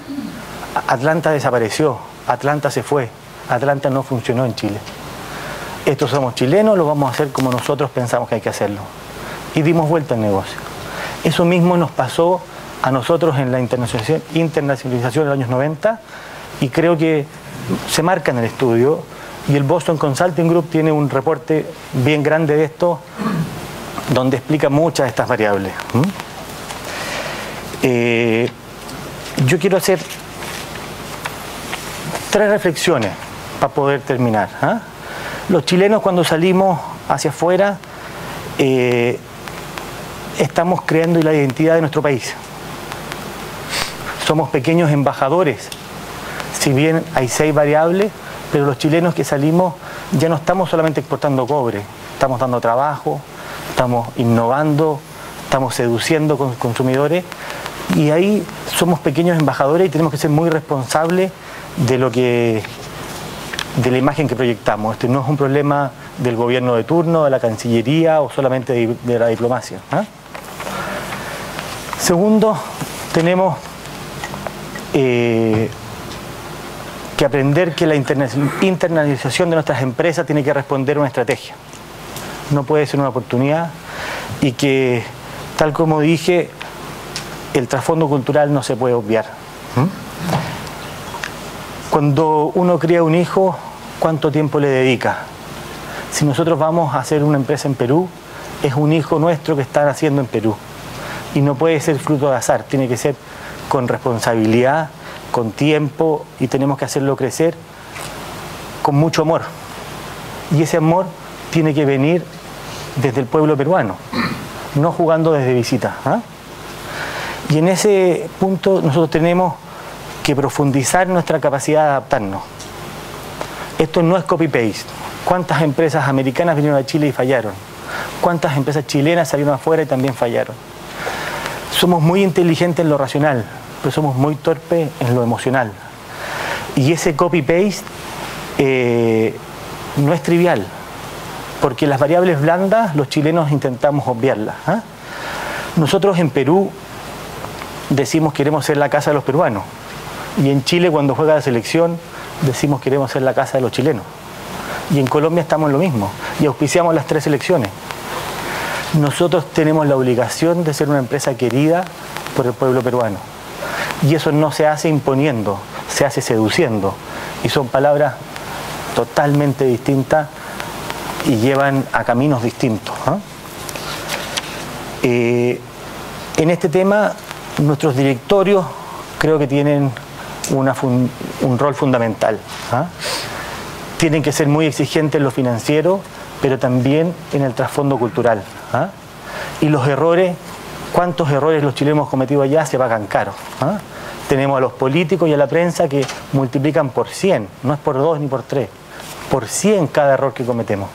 Speaker 4: Atlanta desapareció, Atlanta se fue, Atlanta no funcionó en Chile. Estos somos chilenos, lo vamos a hacer como nosotros pensamos que hay que hacerlo. Y dimos vuelta al negocio. Eso mismo nos pasó a nosotros en la internacionalización de los años 90 y creo que se marca en el estudio, y el Boston Consulting Group tiene un reporte bien grande de esto, donde explica muchas de estas variables. Yo quiero hacer 3 reflexiones para poder terminar. Los chilenos, cuando salimos hacia afuera, estamos creando la identidad de nuestro país. Somos pequeños embajadores. Si bien hay 6 variables, pero los chilenos que salimos ya no estamos solamente exportando cobre, estamos dando trabajo, estamos innovando, estamos seduciendo con consumidores, y ahí somos pequeños embajadores y tenemos que ser muy responsables de la imagen que proyectamos. Este no es un problema del gobierno de turno, de la Cancillería o solamente de la diplomacia. Segundo, tenemos que aprender que la internalización de nuestras empresas tiene que responder a una estrategia. No puede ser una oportunidad, y que, tal como dije, el trasfondo cultural no se puede obviar. Cuando uno cría un hijo, ¿cuánto tiempo le dedica? Si nosotros vamos a hacer una empresa en Perú, es un hijo nuestro que está naciendo en Perú. Y no puede ser fruto de azar, tiene que ser con responsabilidad, con tiempo, y tenemos que hacerlo crecer con mucho amor. Y ese amor tiene que venir desde el pueblo peruano, no jugando desde visita. Y en ese punto nosotros tenemos que profundizar nuestra capacidad de adaptarnos. Esto no es copy-paste. ¿Cuántas empresas americanas vinieron a Chile y fallaron? ¿Cuántas empresas chilenas salieron afuera y también fallaron? Somos muy inteligentes en lo racional, pero somos muy torpes en lo emocional. Y ese copy-paste no es trivial, porque las variables blandas los chilenos intentamos obviarlas. Nosotros en Perú decimos queremos ser la casa de los peruanos, y en Chile, cuando juega la selección, decimos queremos ser la casa de los chilenos. Y en Colombia estamos en lo mismo, y auspiciamos las 3 selecciones. Nosotros tenemos la obligación de ser una empresa querida por el pueblo peruano. Y eso no se hace imponiendo, se hace seduciendo. Y son palabras totalmente distintas y llevan a caminos distintos. En este tema, nuestros directorios creo que tienen un rol fundamental. Tienen que ser muy exigentes en lo financiero, pero también en el trasfondo cultural. Y los errores, cuántos errores los chilenos hemos cometido allá, se pagan caro. Tenemos a los políticos y a la prensa que multiplican por 100, no es por 2 ni por 3, por 100 cada error que cometemos.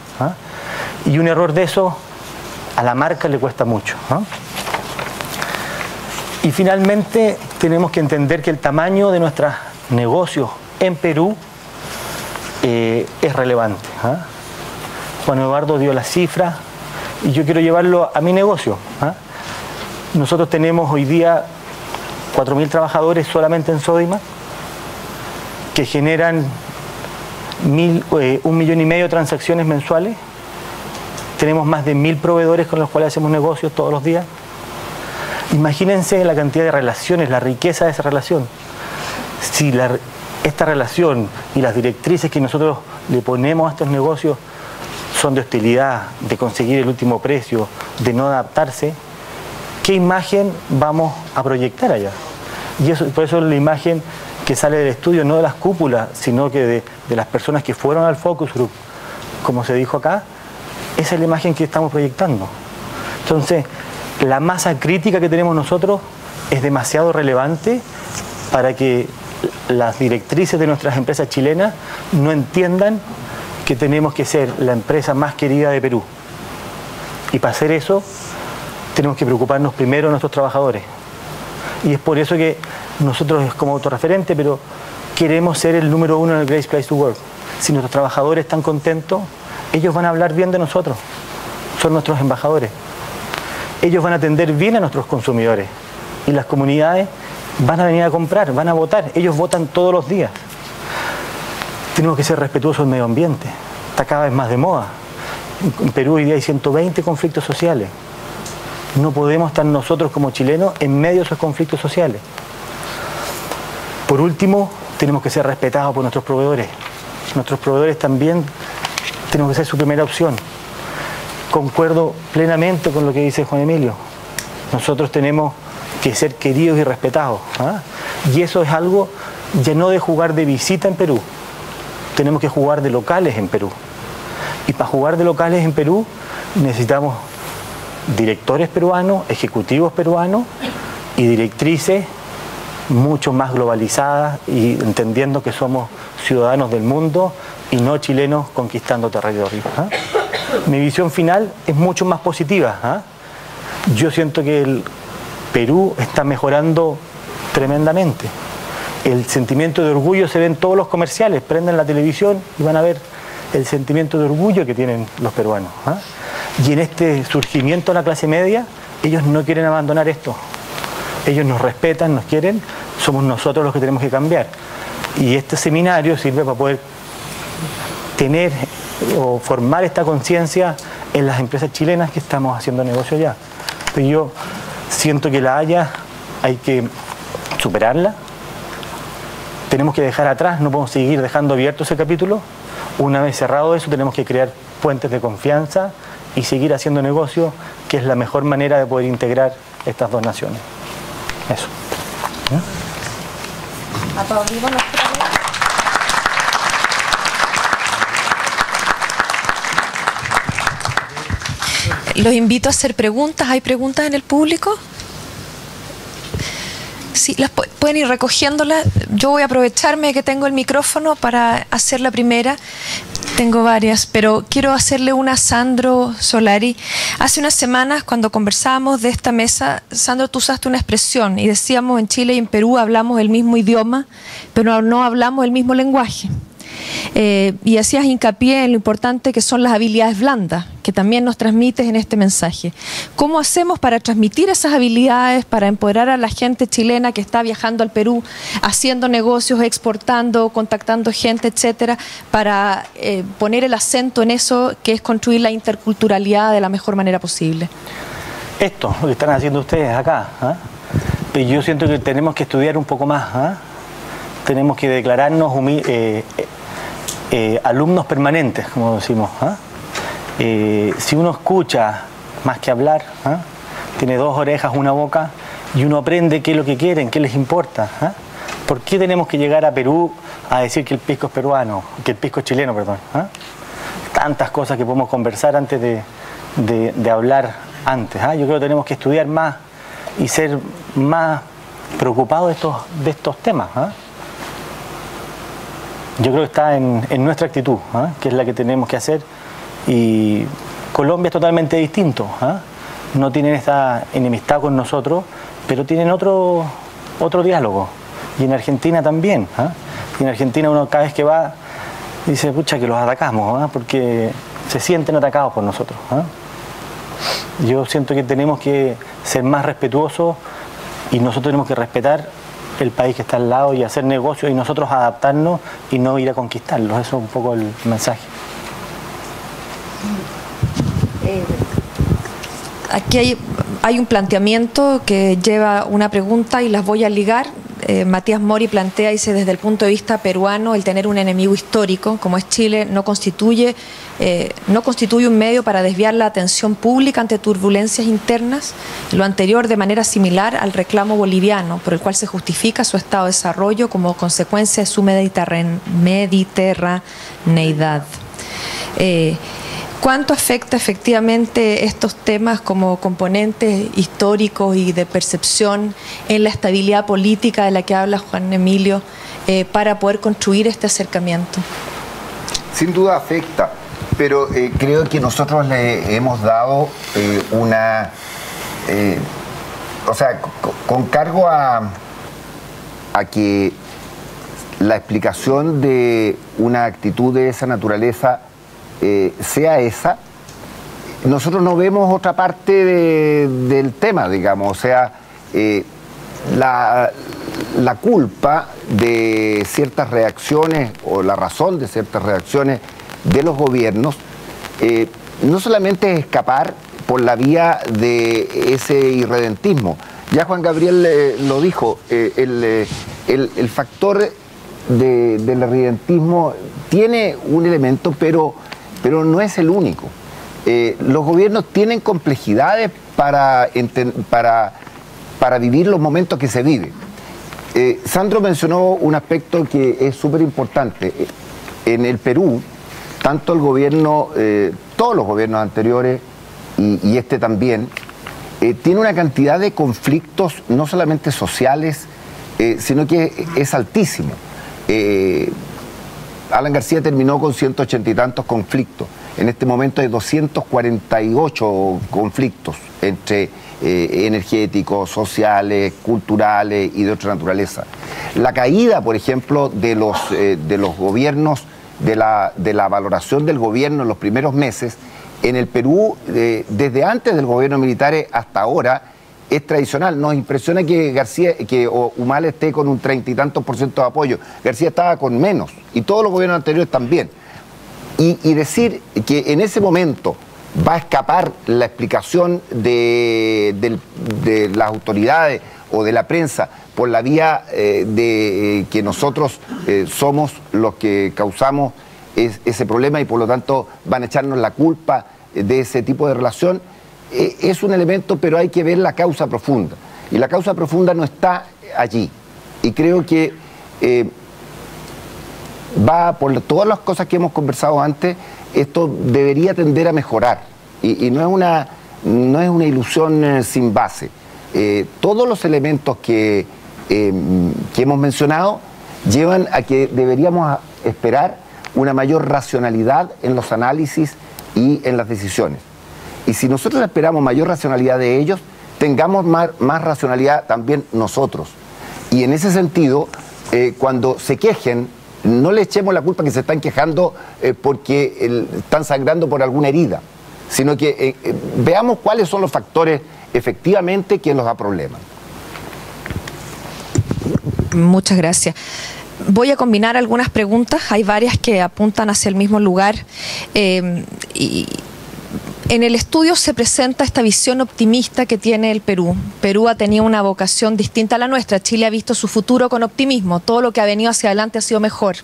Speaker 4: Y un error de eso a la marca le cuesta mucho. Y finalmente tenemos que entender que el tamaño de nuestros negocios en Perú es relevante. Juan Eduardo dio las cifras y yo quiero llevarlo a mi negocio. Nosotros tenemos hoy día 4.000 trabajadores solamente en Sodimac, que generan 1,5 millones de transacciones mensuales. Tenemos más de 1.000 proveedores con los cuales hacemos negocios todos los días. Imagínense la cantidad de relaciones, la riqueza de esa relación. Si esta relación y las directrices que nosotros le ponemos a estos negocios son de hostilidad, de conseguir el último precio, de no adaptarse, ¿qué imagen vamos a proyectar allá? Y por eso la imagen que sale del estudio, no de las cúpulas, sino que de las personas que fueron al focus group, como se dijo acá, esa es la imagen que estamos proyectando. Entonces, la masa crítica que tenemos nosotros es demasiado relevante para que las directrices de nuestras empresas chilenas no entiendan que tenemos que ser la empresa más querida de Perú. Y para hacer eso, tenemos que preocuparnos primero de nuestros trabajadores. Y es por eso que nosotros, como autorreferente, pero queremos ser el número 1 en el Great Place to Work. Si nuestros trabajadores están contentos, ellos van a hablar bien de nosotros. Son nuestros embajadores. Ellos van a atender bien a nuestros consumidores. Y las comunidades van a venir a comprar, van a votar. Ellos votan todos los días. Tenemos que ser respetuosos del medio ambiente. Está cada vez más de moda. En Perú hoy día hay 120 conflictos sociales. No podemos estar nosotros como chilenos en medio de esos conflictos sociales. Por último, tenemos que ser respetados por nuestros proveedores. Nuestros proveedores también tenemos que ser su primera opción. Concuerdo plenamente con lo que dice Juan Emilio. Nosotros tenemos que ser queridos y respetados. Y eso es algo ya no de jugar de visita en Perú. Tenemos que jugar de locales en Perú. Y para jugar de locales en Perú necesitamos directores peruanos, ejecutivos peruanos y directrices mucho más globalizadas y entendiendo que somos ciudadanos del mundo y no chilenos conquistando territorio. Mi visión final es mucho más positiva. Yo siento que el Perú está mejorando tremendamente. El sentimiento de orgullo se ve en todos los comerciales, prenden la televisión y van a ver el sentimiento de orgullo que tienen los peruanos. Y en este surgimiento de la clase media, ellos no quieren abandonar esto. Ellos nos respetan, nos quieren, somos nosotros los que tenemos que cambiar. Y este seminario sirve para poder tener o formar esta conciencia en las empresas chilenas que estamos haciendo negocio ya. Pero yo siento que La Haya hay que superarla. Tenemos que dejar atrás, no podemos seguir dejando abierto ese capítulo. Una vez cerrado eso, tenemos que crear puentes de confianza y seguir haciendo negocio, que es la mejor manera de poder integrar estas dos naciones. Eso.
Speaker 1: Aplaudimos. Los invito a hacer preguntas. ¿Hay preguntas en el público? Sí, las pueden ir recogiéndolas. Yo voy a aprovecharme de que tengo el micrófono para hacer la primera. Tengo varias, pero quiero hacerle una a Sandro Solari. Hace unas semanas, cuando conversábamos de esta mesa, Sandro, tú usaste una expresión y decíamos en Chile y en Perú hablamos el mismo idioma, pero no hablamos el mismo lenguaje. Y hacías hincapié en lo importante que son las habilidades blandas, que también nos transmites en este mensaje. ¿Cómo hacemos para transmitir esas habilidades, para empoderar a la gente chilena que está viajando al Perú, haciendo negocios, exportando, contactando gente, etcétera, para poner el acento en eso que es construir la interculturalidad de la mejor manera posible?
Speaker 4: Esto, lo que están haciendo ustedes acá, pero yo siento que tenemos que estudiar un poco más, tenemos que declararnos alumnos permanentes, como decimos. Si uno escucha más que hablar, tiene dos orejas, una boca, y uno aprende qué es lo que quieren, qué les importa. ¿Por qué tenemos que llegar a Perú a decir que el pisco es peruano, que el pisco es chileno, perdón? Tantas cosas que podemos conversar antes de hablar antes. Yo creo que tenemos que estudiar más y ser más preocupados de estos temas. Yo creo que está en nuestra actitud, que es la que tenemos que hacer. Y Colombia es totalmente distinto. No tienen esta enemistad con nosotros, pero tienen otro diálogo. Y en Argentina también. Y en Argentina uno cada vez que va dice, pucha, que los atacamos, porque se sienten atacados por nosotros. Yo siento que tenemos que ser más respetuosos y nosotros tenemos que respetar el país que está al lado y hacer negocios y nosotros adaptarnos y no ir a conquistarlos. Eso es un poco el mensaje.
Speaker 1: Aquí hay un planteamiento que lleva una pregunta y las voy a ligar. Matías Mori plantea, dice, desde el punto de vista peruano, el tener un enemigo histórico como es Chile no constituye un medio para desviar la atención pública ante turbulencias internas, lo anterior de manera similar al reclamo boliviano, por el cual se justifica su estado de desarrollo como consecuencia de su mediterraneidad. ¿Cuánto afecta efectivamente estos temas como componentes históricos y de percepción en la estabilidad política de la que habla Juan Emilio para poder construir este acercamiento?
Speaker 3: Sin duda afecta, pero creo que nosotros le hemos dado con cargo a que la explicación de una actitud de esa naturaleza sea esa, nosotros no vemos otra parte del tema, digamos, o sea, la culpa de ciertas reacciones o la razón de ciertas reacciones de los gobiernos no solamente es escapar por la vía de ese irredentismo. Ya Juan Gabriel lo dijo, el factor del arrientismo tiene un elemento, pero no es el único. Los gobiernos tienen complejidades para vivir los momentos que se viven. Sandro mencionó un aspecto que es súper importante. En el Perú, tanto el gobierno, todos los gobiernos anteriores y este también, tiene una cantidad de conflictos no solamente sociales, sino que es altísimo. Alan García terminó con 180 y tantos conflictos. En este momento hay 248 conflictos entre energéticos, sociales, culturales y de otra naturaleza. La caída, por ejemplo, de los gobiernos, de la valoración del gobierno en los primeros meses, en el Perú, desde antes del gobierno militar hasta ahora, es tradicional. Nos impresiona que Humala esté con un 30 y tantos % de apoyo. García estaba con menos, y todos los gobiernos anteriores también. Y decir que en ese momento va a escapar la explicación de las autoridades o de la prensa por la vía de que nosotros somos los que causamos ese problema y por lo tanto van a echarnos la culpa de ese tipo de relación, es un elemento, pero hay que ver la causa profunda. Y la causa profunda no está allí. Y creo que va por todas las cosas que hemos conversado antes, esto debería tender a mejorar. Y no es una ilusión sin base. Todos los elementos que hemos mencionado llevan a que deberíamos esperar una mayor racionalidad en los análisis y en las decisiones. Y si nosotros esperamos mayor racionalidad de ellos, tengamos más racionalidad también nosotros. Y en ese sentido, cuando se quejen, no le echemos la culpa que se están quejando porque están sangrando por alguna herida, sino que veamos cuáles son los factores efectivamente que nos da problemas.
Speaker 1: Muchas gracias. Voy a combinar algunas preguntas, hay varias que apuntan hacia el mismo lugar. En el estudio se presenta esta visión optimista que tiene el Perú. Perú ha tenido una vocación distinta a la nuestra. Chile ha visto su futuro con optimismo. Todo lo que ha venido hacia adelante ha sido mejor.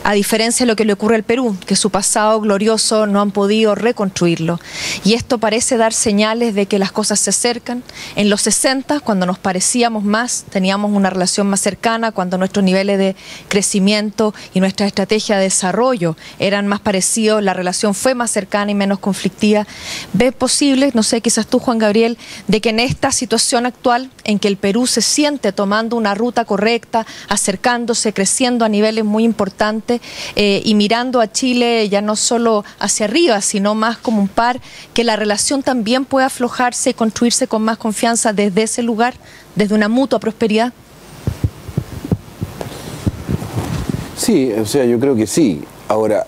Speaker 1: A diferencia de lo que le ocurre al Perú, que su pasado glorioso no han podido reconstruirlo. Y esto parece dar señales de que las cosas se acercan. En los 60, cuando nos parecíamos más, teníamos una relación más cercana, cuando nuestros niveles de crecimiento y nuestra estrategia de desarrollo eran más parecidos, la relación fue más cercana y menos conflictiva. ¿Ves posible, no sé, quizás tú, Juan Gabriel, de que en esta situación actual, en que el Perú se siente tomando una ruta correcta, acercándose, creciendo a niveles muy importantes y mirando a Chile ya no solo hacia arriba, sino más como un par, que la relación también puede aflojarse y construirse con más confianza desde ese lugar, desde una mutua prosperidad?
Speaker 2: Sí, o sea, yo creo que sí. Ahora,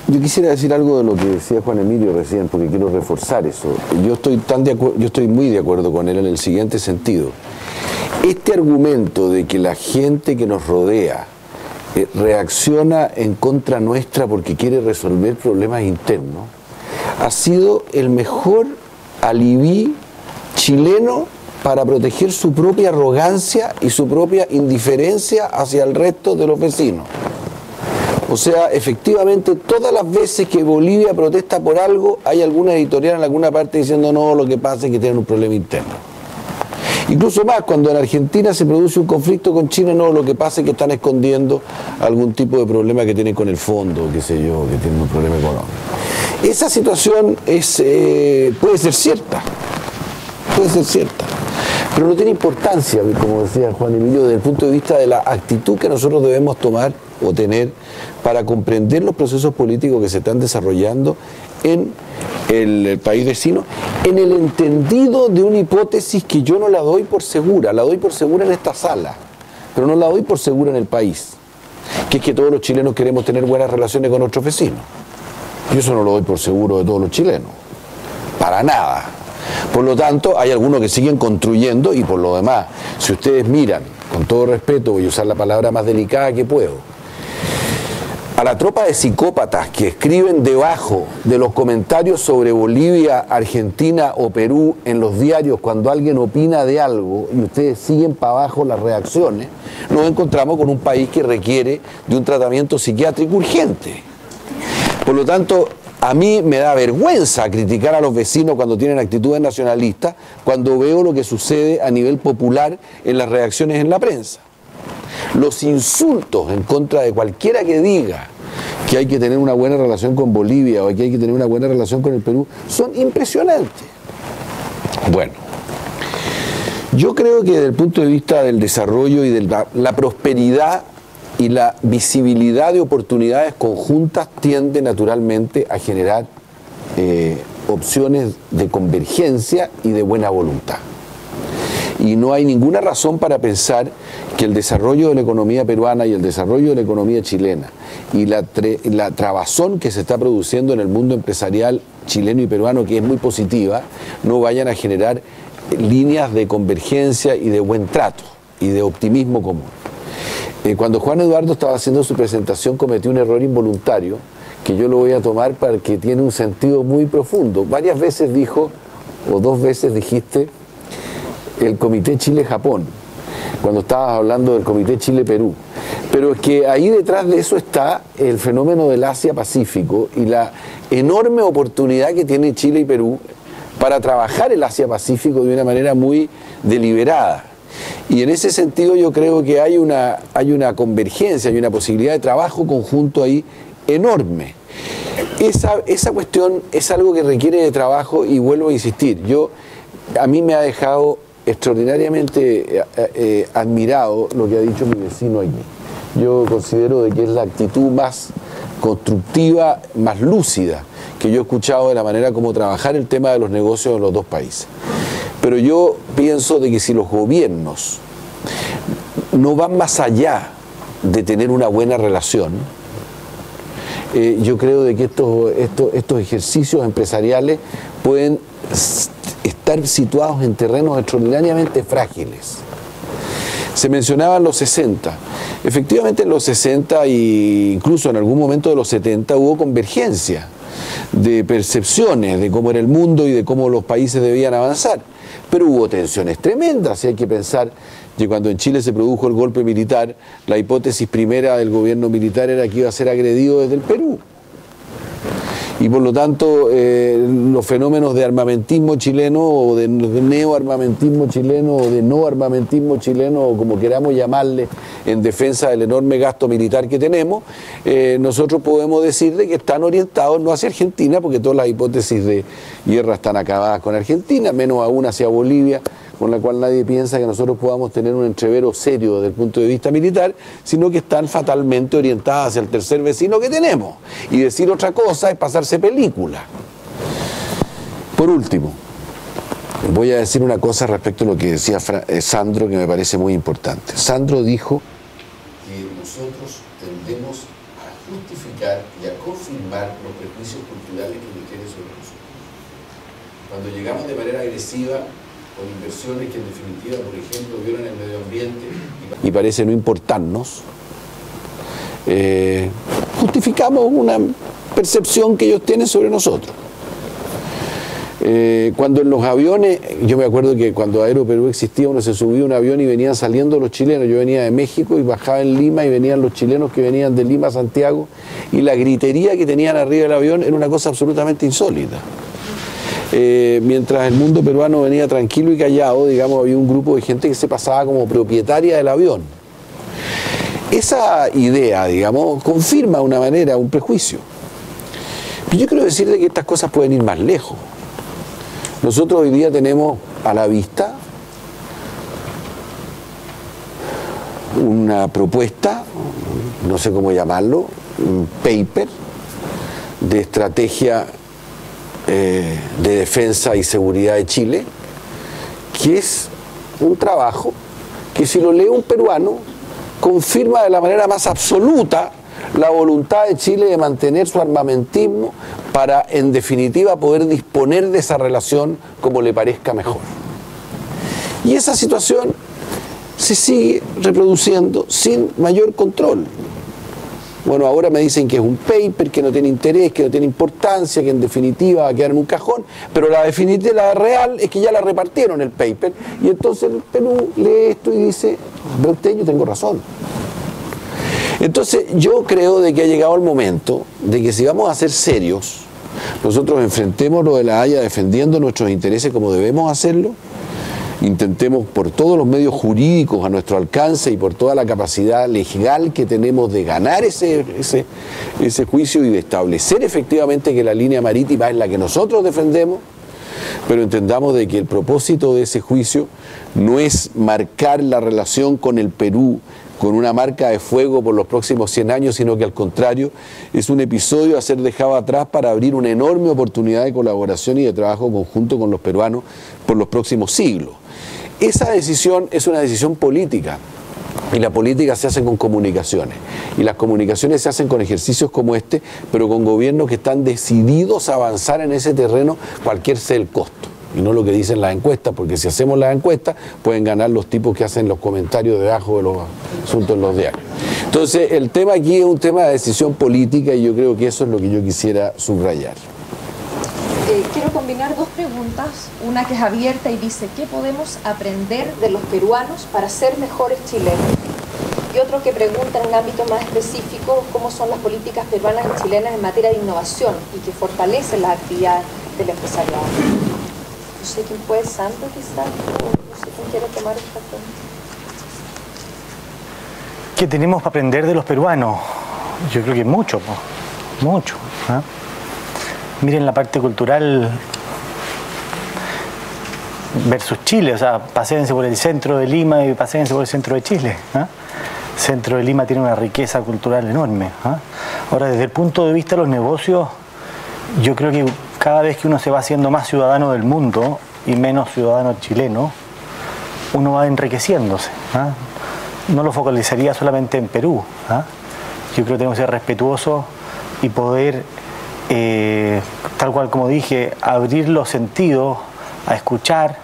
Speaker 2: yo quisiera decir algo de lo que decía Juan Emilio recién, porque quiero reforzar eso. Yo estoy muy de acuerdo con él en el siguiente sentido. Este argumento de que la gente que nos rodea reacciona en contra nuestra porque quiere resolver problemas internos, ha sido el mejor alibi chileno para proteger su propia arrogancia y su propia indiferencia hacia el resto de los vecinos. O sea, efectivamente, todas las veces que Bolivia protesta por algo, hay alguna editorial en alguna parte diciendo no, lo que pasa es que tienen un problema interno. Incluso más, cuando en Argentina se produce un conflicto con China, no, lo que pasa es que están escondiendo algún tipo de problema que tienen con el fondo, qué sé yo, que tienen un problema económico. Esa situación puede ser cierta, pero no tiene importancia, como decía Juan Emilio, desde el punto de vista de la actitud que nosotros debemos tomar o tener para comprender los procesos políticos que se están desarrollando en el país vecino, en el entendido de una hipótesis que yo no la doy por segura, la doy por segura en esta sala, pero no la doy por segura en el país, que es que todos los chilenos queremos tener buenas relaciones con nuestros vecinos. Yo eso no lo doy por seguro de todos los chilenos, para nada. Por lo tanto, hay algunos que siguen construyendo y por lo demás, si ustedes miran, con todo respeto, voy a usar la palabra más delicada que puedo, a la tropa de psicópatas que escriben debajo de los comentarios sobre Bolivia, Argentina o Perú en los diarios cuando alguien opina de algo y ustedes siguen para abajo las reacciones, nos encontramos con un país que requiere de un tratamiento psiquiátrico urgente. Por lo tanto, a mí me da vergüenza criticar a los vecinos cuando tienen actitudes nacionalistas, cuando veo lo que sucede a nivel popular en las reacciones en la prensa. Los insultos en contra de cualquiera que diga que hay que tener una buena relación con Bolivia o que hay que tener una buena relación con el Perú son impresionantes. Bueno, yo creo que desde el punto de vista del desarrollo y de la prosperidad y la visibilidad de oportunidades conjuntas tiende naturalmente a generar opciones de convergencia y de buena voluntad. Y no hay ninguna razón para pensar que el desarrollo de la economía peruana y el desarrollo de la economía chilena y la trabazón que se está produciendo en el mundo empresarial chileno y peruano, que es muy positiva, no vayan a generar líneas de convergencia y de buen trato y de optimismo común. Cuando Juan Eduardo estaba haciendo su presentación cometió un error involuntario que yo lo voy a tomar porque tiene un sentido muy profundo. Varias veces dijo, o 2 veces dijiste, el Comité Chile-Japón, cuando estabas hablando del Comité Chile-Perú. Pero es que ahí detrás de eso está el fenómeno del Asia-Pacífico y la enorme oportunidad que tiene Chile y Perú para trabajar el Asia-Pacífico de una manera muy deliberada. Y en ese sentido yo creo que hay una convergencia, hay una posibilidad de trabajo conjunto ahí enorme. Esa cuestión es algo que requiere de trabajo y vuelvo a insistir, a mí me ha dejado extraordinariamente admirado lo que ha dicho mi vecino aquí. Yo considero de que es la actitud más constructiva, más lúcida que yo he escuchado de la manera como trabajar el tema de los negocios de los dos países. Pero yo pienso de que si los gobiernos no van más allá de tener una buena relación, yo creo de que estos ejercicios empresariales pueden estar situados en terrenos extraordinariamente frágiles. Se mencionaban los 60. Efectivamente en los 60 e incluso en algún momento de los 70 hubo convergencia de percepciones de cómo era el mundo y de cómo los países debían avanzar. Pero hubo tensiones tremendas y hay que pensar que cuando en Chile se produjo el golpe militar, la hipótesis primera del gobierno militar era que iba a ser agredido desde el Perú. Y por lo tanto los fenómenos de armamentismo chileno o de neoarmamentismo chileno o de no armamentismo chileno o como queramos llamarle en defensa del enorme gasto militar que tenemos, nosotros podemos decir de que están orientados no hacia Argentina porque todas las hipótesis de guerra están acabadas con Argentina, menos aún hacia Bolivia, con la cual nadie piensa que nosotros podamos tener un entrevero serio desde el punto de vista militar, sino que están fatalmente orientadas hacia el tercer vecino que tenemos. Y decir otra cosa es pasarse película. Por último, voy a decir una cosa respecto a lo que decía Sandro, que me parece muy importante. Sandro dijo que nosotros tendemos a justificar y a confirmar los prejuicios culturales que nos tienen sobre nosotros. Cuando llegamos de manera agresiva con inversiones que en definitiva, por ejemplo, violan el medio ambiente y parece no importarnos, justificamos una percepción que ellos tienen sobre nosotros. Cuando en los aviones, yo me acuerdo que cuando Aeroperú existía, uno se subía a un avión y venían saliendo los chilenos. Yo venía de México y bajaba en Lima y venían los chilenos que venían de Lima a Santiago y la gritería que tenían arriba del avión era una cosa absolutamente insólita. Mientras el mundo peruano venía tranquilo y callado, digamos, había un grupo de gente que se pasaba como propietaria del avión. Esa idea, digamos, confirma de una manera un prejuicio. Pero yo quiero decirle que estas cosas pueden ir más lejos. Nosotros hoy día tenemos a la vista una propuesta, no sé cómo llamarlo, un paper de estrategia de defensa y seguridad de Chile, que es un trabajo que si lo lee un peruano confirma de la manera más absoluta la voluntad de Chile de mantener su armamentismo para en definitiva poder disponer de esa relación como le parezca mejor. Y esa situación se sigue reproduciendo sin mayor control. Bueno, ahora me dicen que es un paper, que no tiene interés, que no tiene importancia, que en definitiva va a quedar en un cajón, pero la definitiva, la real, es que ya la repartieron el paper, y entonces el Perú lee esto y dice, ve usted, yo tengo razón. Entonces yo creo de que ha llegado el momento de que si vamos a ser serios, nosotros enfrentemos lo de La Haya defendiendo nuestros intereses como debemos hacerlo, intentemos por todos los medios jurídicos a nuestro alcance y por toda la capacidad legal que tenemos de ganar ese juicio y de establecer efectivamente que la línea marítima es la que nosotros defendemos, pero entendamos de que el propósito de ese juicio no es marcar la relación con el Perú con una marca de fuego por los próximos 100 años, sino que al contrario, es un episodio a ser dejado atrás para abrir una enorme oportunidad de colaboración y de trabajo conjunto con los peruanos por los próximos siglos. Esa decisión es una decisión política, y la política se hace con comunicaciones, y las comunicaciones se hacen con ejercicios como este, pero con gobiernos que están decididos a avanzar en ese terreno, cualquier sea el costo. Y no lo que dicen las encuestas, porque si hacemos las encuestas pueden ganar los tipos que hacen los comentarios debajo de los asuntos en los diarios. Entonces el tema aquí es un tema de decisión política y yo creo que eso es lo que yo quisiera subrayar.
Speaker 1: Quiero combinar dos preguntas, una que es abierta y dice ¿qué podemos aprender de los peruanos para ser mejores chilenos? Y otro que pregunta en un ámbito más específico cómo son las políticas peruanas y chilenas en materia de innovación y que fortalecen las actividades del empresariado. No sé quién puede, Santo quizás, no sé quién quiere tomar esta pregunta.
Speaker 4: ¿Qué tenemos para aprender de los peruanos? Yo creo que mucho, mucho. ¿Eh? Miren la parte cultural versus Chile, o sea, paséense por el centro de Lima y paséense por el centro de Chile. ¿Eh? El centro de Lima tiene una riqueza cultural enorme. ¿Eh? Ahora, desde el punto de vista de los negocios, yo creo que cada vez que uno se va haciendo más ciudadano del mundo y menos ciudadano chileno, uno va enriqueciéndose. ¿Eh? No lo focalizaría solamente en Perú. ¿Eh? Yo creo que tenemos que ser respetuosos y poder, tal cual como dije, abrir los sentidos a escuchar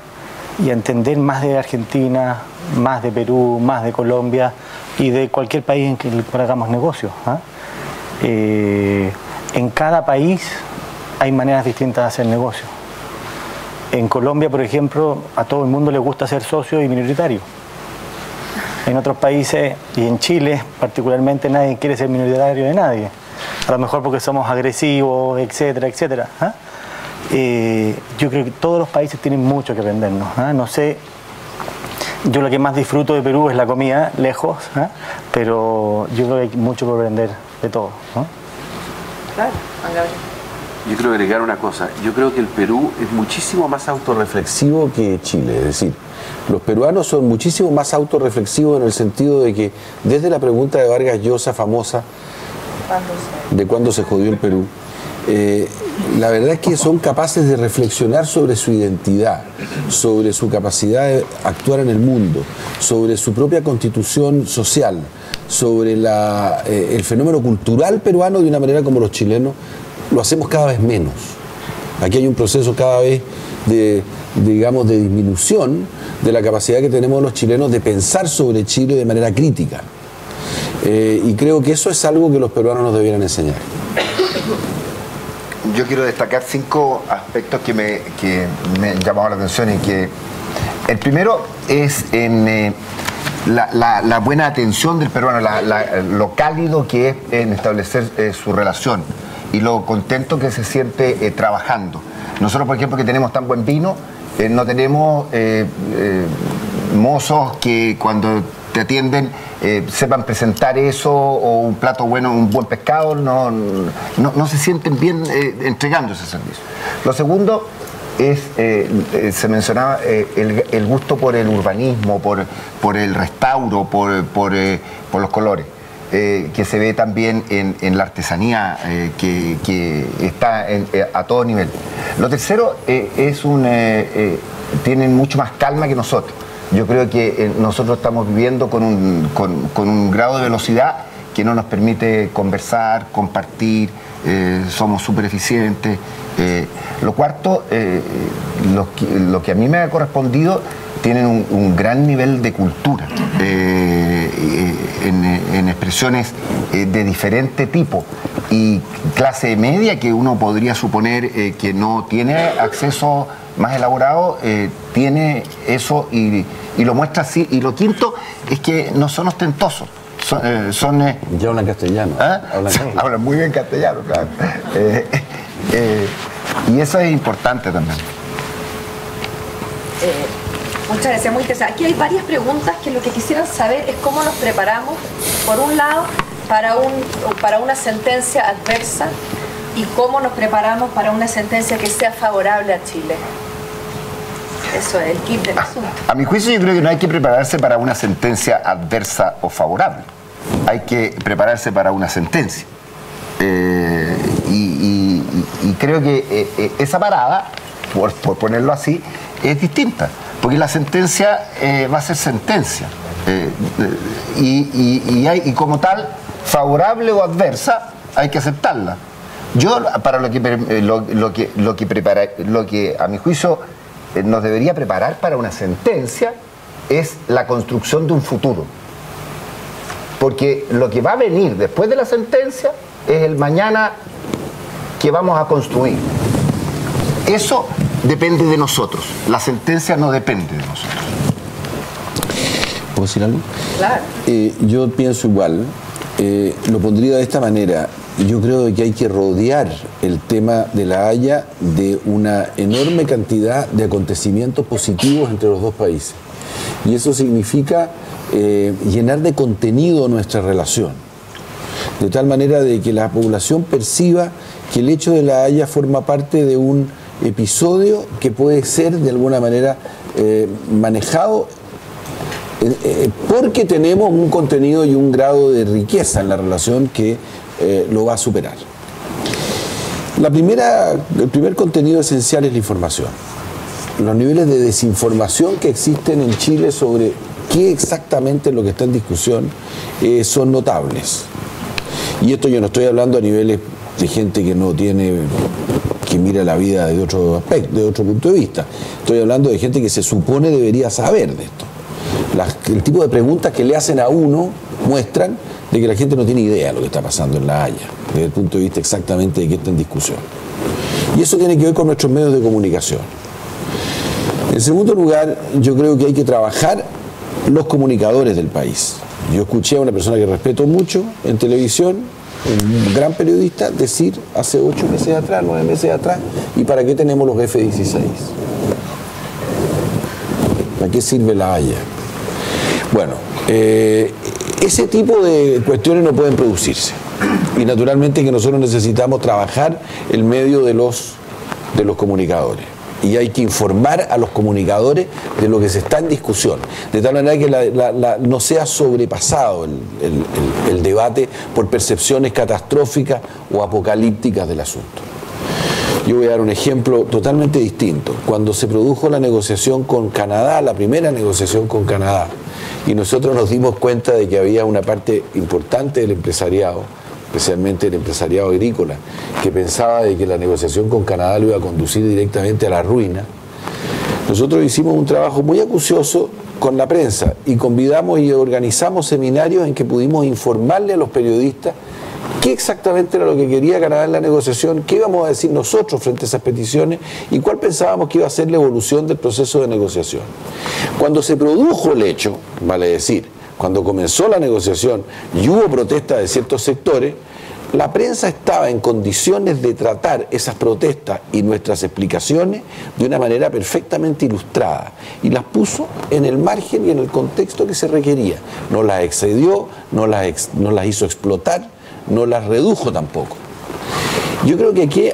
Speaker 4: y a entender más de Argentina, más de Perú, más de Colombia y de cualquier país en que hagamos negocios. En cada país hay maneras distintas de hacer negocio. En Colombia, por ejemplo, a todo el mundo le gusta ser socio y minoritario. En otros países, y en Chile particularmente, nadie quiere ser minoritario de nadie. A lo mejor porque somos agresivos, etcétera, etcétera. Yo creo que todos los países tienen mucho que aprendernos. No sé, yo lo que más disfruto de Perú es la comida, lejos, pero yo creo que hay mucho por aprender de todo.
Speaker 1: Claro, Juan Gabriel.
Speaker 2: Yo quiero agregar una cosa, yo creo que el Perú es muchísimo más autorreflexivo que Chile, es decir, los peruanos son muchísimo más autorreflexivos en el sentido de que desde la pregunta de Vargas Llosa famosa de cuándo se jodió el Perú, la verdad es que son capaces de reflexionar sobre su identidad, sobre su capacidad de actuar en el mundo, sobre su propia constitución social, sobre el fenómeno cultural peruano de una manera como los chilenos lo hacemos cada vez menos. Aquí hay un proceso cada vez de disminución de la capacidad que tenemos los chilenos de pensar sobre Chile de manera crítica. Y creo que eso es algo que los peruanos nos debieran enseñar.
Speaker 3: Yo quiero destacar 5 aspectos que me llamaron la atención y que el primero es en la buena atención del peruano, lo cálido que es en establecer su relación y lo contento que se siente trabajando. Nosotros, por ejemplo, que tenemos tan buen vino, no tenemos mozos que cuando te atienden sepan presentar eso, o un plato bueno, un buen pescado, no se sienten bien entregando ese servicio. Lo segundo es, se mencionaba el gusto por el urbanismo, por el restauro, por los colores. Que se ve también en la artesanía que está a todo nivel. Lo tercero tienen mucho más calma que nosotros. Yo creo que nosotros estamos viviendo con un grado de velocidad que no nos permite conversar, compartir, somos súper eficientes. Lo cuarto, lo que a mí me ha correspondido, tienen un gran nivel de cultura en expresiones de diferente tipo, y clase media que uno podría suponer que no tiene acceso más elaborado, tiene eso y lo muestra así. Y lo quinto es que no son ostentosos.
Speaker 2: Ya hablan castellano.
Speaker 3: Hablan muy bien castellano, claro. Y eso es importante también.
Speaker 5: Muchas gracias, muy interesante. Aquí hay varias preguntas que lo que quisieran saber es cómo nos preparamos, por un lado, para una sentencia adversa, y cómo nos preparamos para una sentencia que sea favorable a Chile. Eso es el kit del asunto.
Speaker 3: A mi juicio, yo creo que no hay que prepararse para una sentencia adversa o favorable. Hay que prepararse para una sentencia. Y creo que esa parada, por ponerlo así, es distinta. Porque la sentencia va a ser sentencia. Y como tal, favorable o adversa, hay que aceptarla. Yo, para lo que a mi juicio nos debería preparar para una sentencia, es la construcción de un futuro. Porque lo que va a venir después de la sentencia es el mañana que vamos a construir. Eso depende de nosotros. La sentencia no depende de nosotros.
Speaker 2: ¿Puedo decir algo?
Speaker 5: Claro.
Speaker 2: Yo pienso igual. Lo pondría de esta manera. Yo creo que hay que rodear el tema de La Haya de una enorme cantidad de acontecimientos positivos entre los dos países. Y eso significa llenar de contenido nuestra relación, de tal manera de que la población perciba que el hecho de La Haya forma parte de un episodio que puede ser de alguna manera manejado porque tenemos un contenido y un grado de riqueza en la relación que lo va a superar. El primer contenido esencial es la información. Los niveles de desinformación que existen en Chile sobre qué exactamente es lo que está en discusión son notables. Y esto yo no estoy hablando a niveles de gente que no tiene, que mira la vida de otro aspecto, de otro punto de vista. Estoy hablando de gente que se supone debería saber de esto. El tipo de preguntas que le hacen a uno muestran de que la gente no tiene idea de lo que está pasando en La Haya, desde el punto de vista exactamente de qué está en discusión. Y eso tiene que ver con nuestros medios de comunicación. En segundo lugar, yo creo que hay que trabajar los comunicadores del país. Yo escuché a una persona que respeto mucho en televisión, un gran periodista, decir hace 8 meses atrás, 9 meses atrás, ¿y para qué tenemos los F-16? ¿Para qué sirve La Haya? Bueno, ese tipo de cuestiones no pueden producirse. Y naturalmente que nosotros necesitamos trabajar el medio de los comunicadores. Y hay que informar a los comunicadores de lo que se está en discusión, de tal manera que no sea sobrepasado el debate por percepciones catastróficas o apocalípticas del asunto. Yo voy a dar un ejemplo totalmente distinto. Cuando se produjo la negociación con Canadá, la primera negociación con Canadá, y nosotros nos dimos cuenta de que había una parte importante del empresariado, especialmente el empresariado agrícola, que pensaba de que la negociación con Canadá lo iba a conducir directamente a la ruina. Nosotros hicimos un trabajo muy acucioso con la prensa y convidamos y organizamos seminarios en que pudimos informarle a los periodistas qué exactamente era lo que quería Canadá en la negociación, qué íbamos a decir nosotros frente a esas peticiones y cuál pensábamos que iba a ser la evolución del proceso de negociación. Cuando se produjo el hecho, vale decir, cuando comenzó la negociación y hubo protestas de ciertos sectores, la prensa estaba en condiciones de tratar esas protestas y nuestras explicaciones de una manera perfectamente ilustrada y las puso en el margen y en el contexto que se requería. No las excedió, no las hizo explotar, no las redujo tampoco. Yo creo que aquí,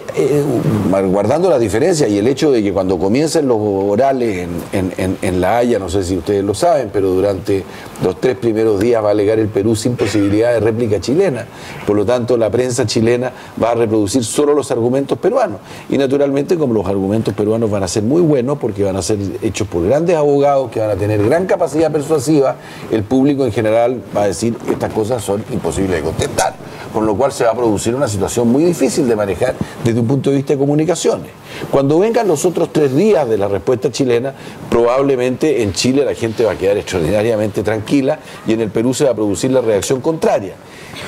Speaker 2: guardando la diferencia y el hecho de que cuando comiencen los orales en La Haya, no sé si ustedes lo saben, pero durante los 3 primeros días va a alegar el Perú sin posibilidad de réplica chilena. Por lo tanto, la prensa chilena va a reproducir solo los argumentos peruanos. Y naturalmente, como los argumentos peruanos van a ser muy buenos, porque van a ser hechos por grandes abogados que van a tener gran capacidad persuasiva, el público en general va a decir estas cosas son imposibles de contestar. con lo cual se va a producir una situación muy difícil de manejar desde un punto de vista de comunicaciones. Cuando vengan los otros 3 días de la respuesta chilena, probablemente en Chile la gente va a quedar extraordinariamente tranquila y en el Perú se va a producir la reacción contraria.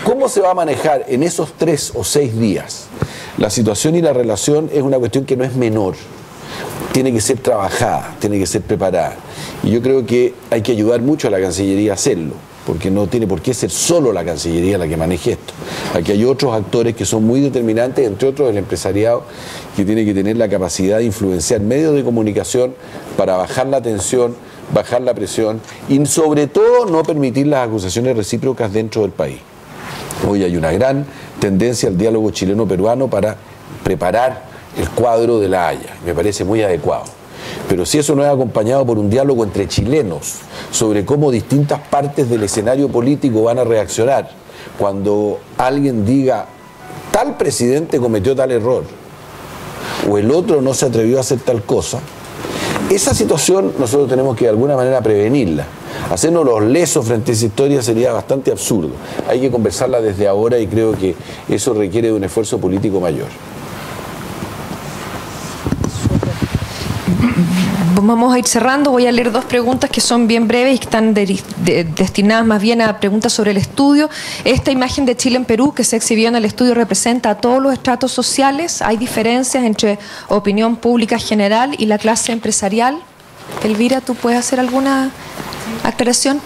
Speaker 2: ¿Cómo se va a manejar en esos 3 o 6 días? La situación y la relación es una cuestión que no es menor. Tiene que ser trabajada, tiene que ser preparada. Y yo creo que hay que ayudar mucho a la Cancillería a hacerlo, porque no tiene por qué ser solo la Cancillería la que maneje esto. Aquí hay otros actores que son muy determinantes, entre otros el empresariado, que tiene que tener la capacidad de influenciar medios de comunicación para bajar la tensión, bajar la presión y sobre todo no permitir las acusaciones recíprocas dentro del país. Hoy hay una gran tendencia al diálogo chileno-peruano para preparar el cuadro de La Haya, me parece muy adecuado. Pero si eso no es acompañado por un diálogo entre chilenos sobre cómo distintas partes del escenario político van a reaccionar cuando alguien diga tal presidente cometió tal error o el otro no se atrevió a hacer tal cosa, esa situación nosotros tenemos que de alguna manera prevenirla. Hacernos los lesos frente a esa historia sería bastante absurdo. Hay que conversarla desde ahora y creo que eso requiere de un esfuerzo político mayor.
Speaker 1: Vamos a ir cerrando, voy a leer 2 preguntas que son bien breves y que están destinadas más bien a preguntas sobre el estudio. Esta imagen de Chile en Perú que se exhibió en el estudio representa a todos los estratos sociales. ¿Hay diferencias entre opinión pública general y la clase empresarial? Elvira, ¿tú puedes hacer alguna aclaración?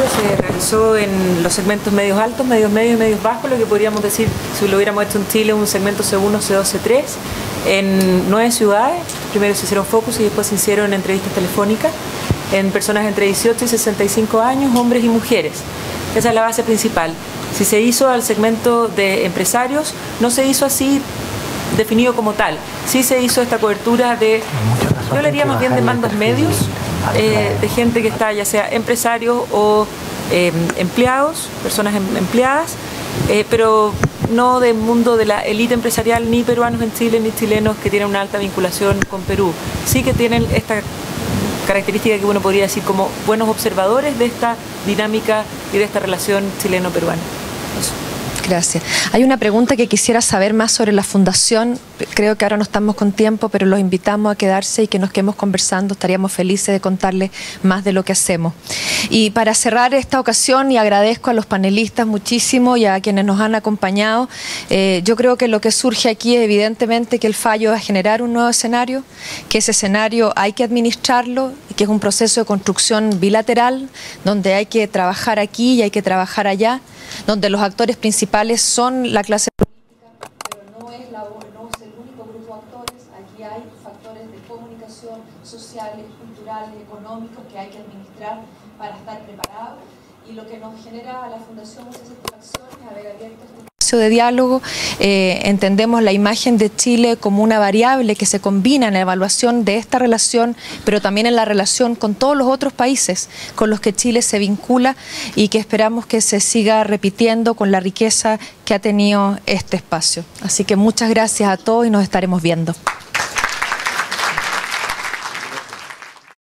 Speaker 6: Se realizó en los segmentos medios altos, medios medios y medios bajos, lo que podríamos decir, si lo hubiéramos hecho en Chile, un segmento C1, C2, C3, en 9 ciudades. Primero se hicieron focus y después se hicieron entrevistas telefónicas en personas entre 18 y 65 años, hombres y mujeres. Esa es la base principal. Si se hizo al segmento de empresarios, no se hizo así definido como tal. Sí se hizo esta cobertura de, yo le diría más bien de mandos medios, de gente que está ya sea empresarios o empleados, personas empleadas, pero no del mundo de la élite empresarial, ni peruanos en Chile, ni chilenos que tienen una alta vinculación con Perú. Sí que tienen esta característica que uno podría decir como buenos observadores de esta dinámica y de esta relación chileno-peruana. Eso.
Speaker 1: Gracias. Hay una pregunta que quisiera saber más sobre la fundación. Creo que ahora no estamos con tiempo, pero los invitamos a quedarse y que nos quedemos conversando. Estaríamos felices de contarles más de lo que hacemos. Y para cerrar esta ocasión, y agradezco a los panelistas muchísimo y a quienes nos han acompañado, yo creo que lo que surge aquí es evidentemente que el fallo va a generar un nuevo escenario, que ese escenario hay que administrarlo, y que es un proceso de construcción bilateral, donde hay que trabajar aquí y hay que trabajar allá, donde los actores principales son la clase política, pero no es el único grupo de actores. Aquí hay factores de comunicación, sociales, culturales, económicos que hay que administrar para estar preparados. Y lo que nos genera a la Fundación mucha satisfacción es haber abierto este espacio de diálogo. Entendemos la imagen de Chile como una variable que se combina en la evaluación de esta relación, pero también en la relación con todos los otros países con los que Chile se vincula y que esperamos que se siga repitiendo con la riqueza que ha tenido este espacio. Así que muchas gracias a todos y nos estaremos viendo.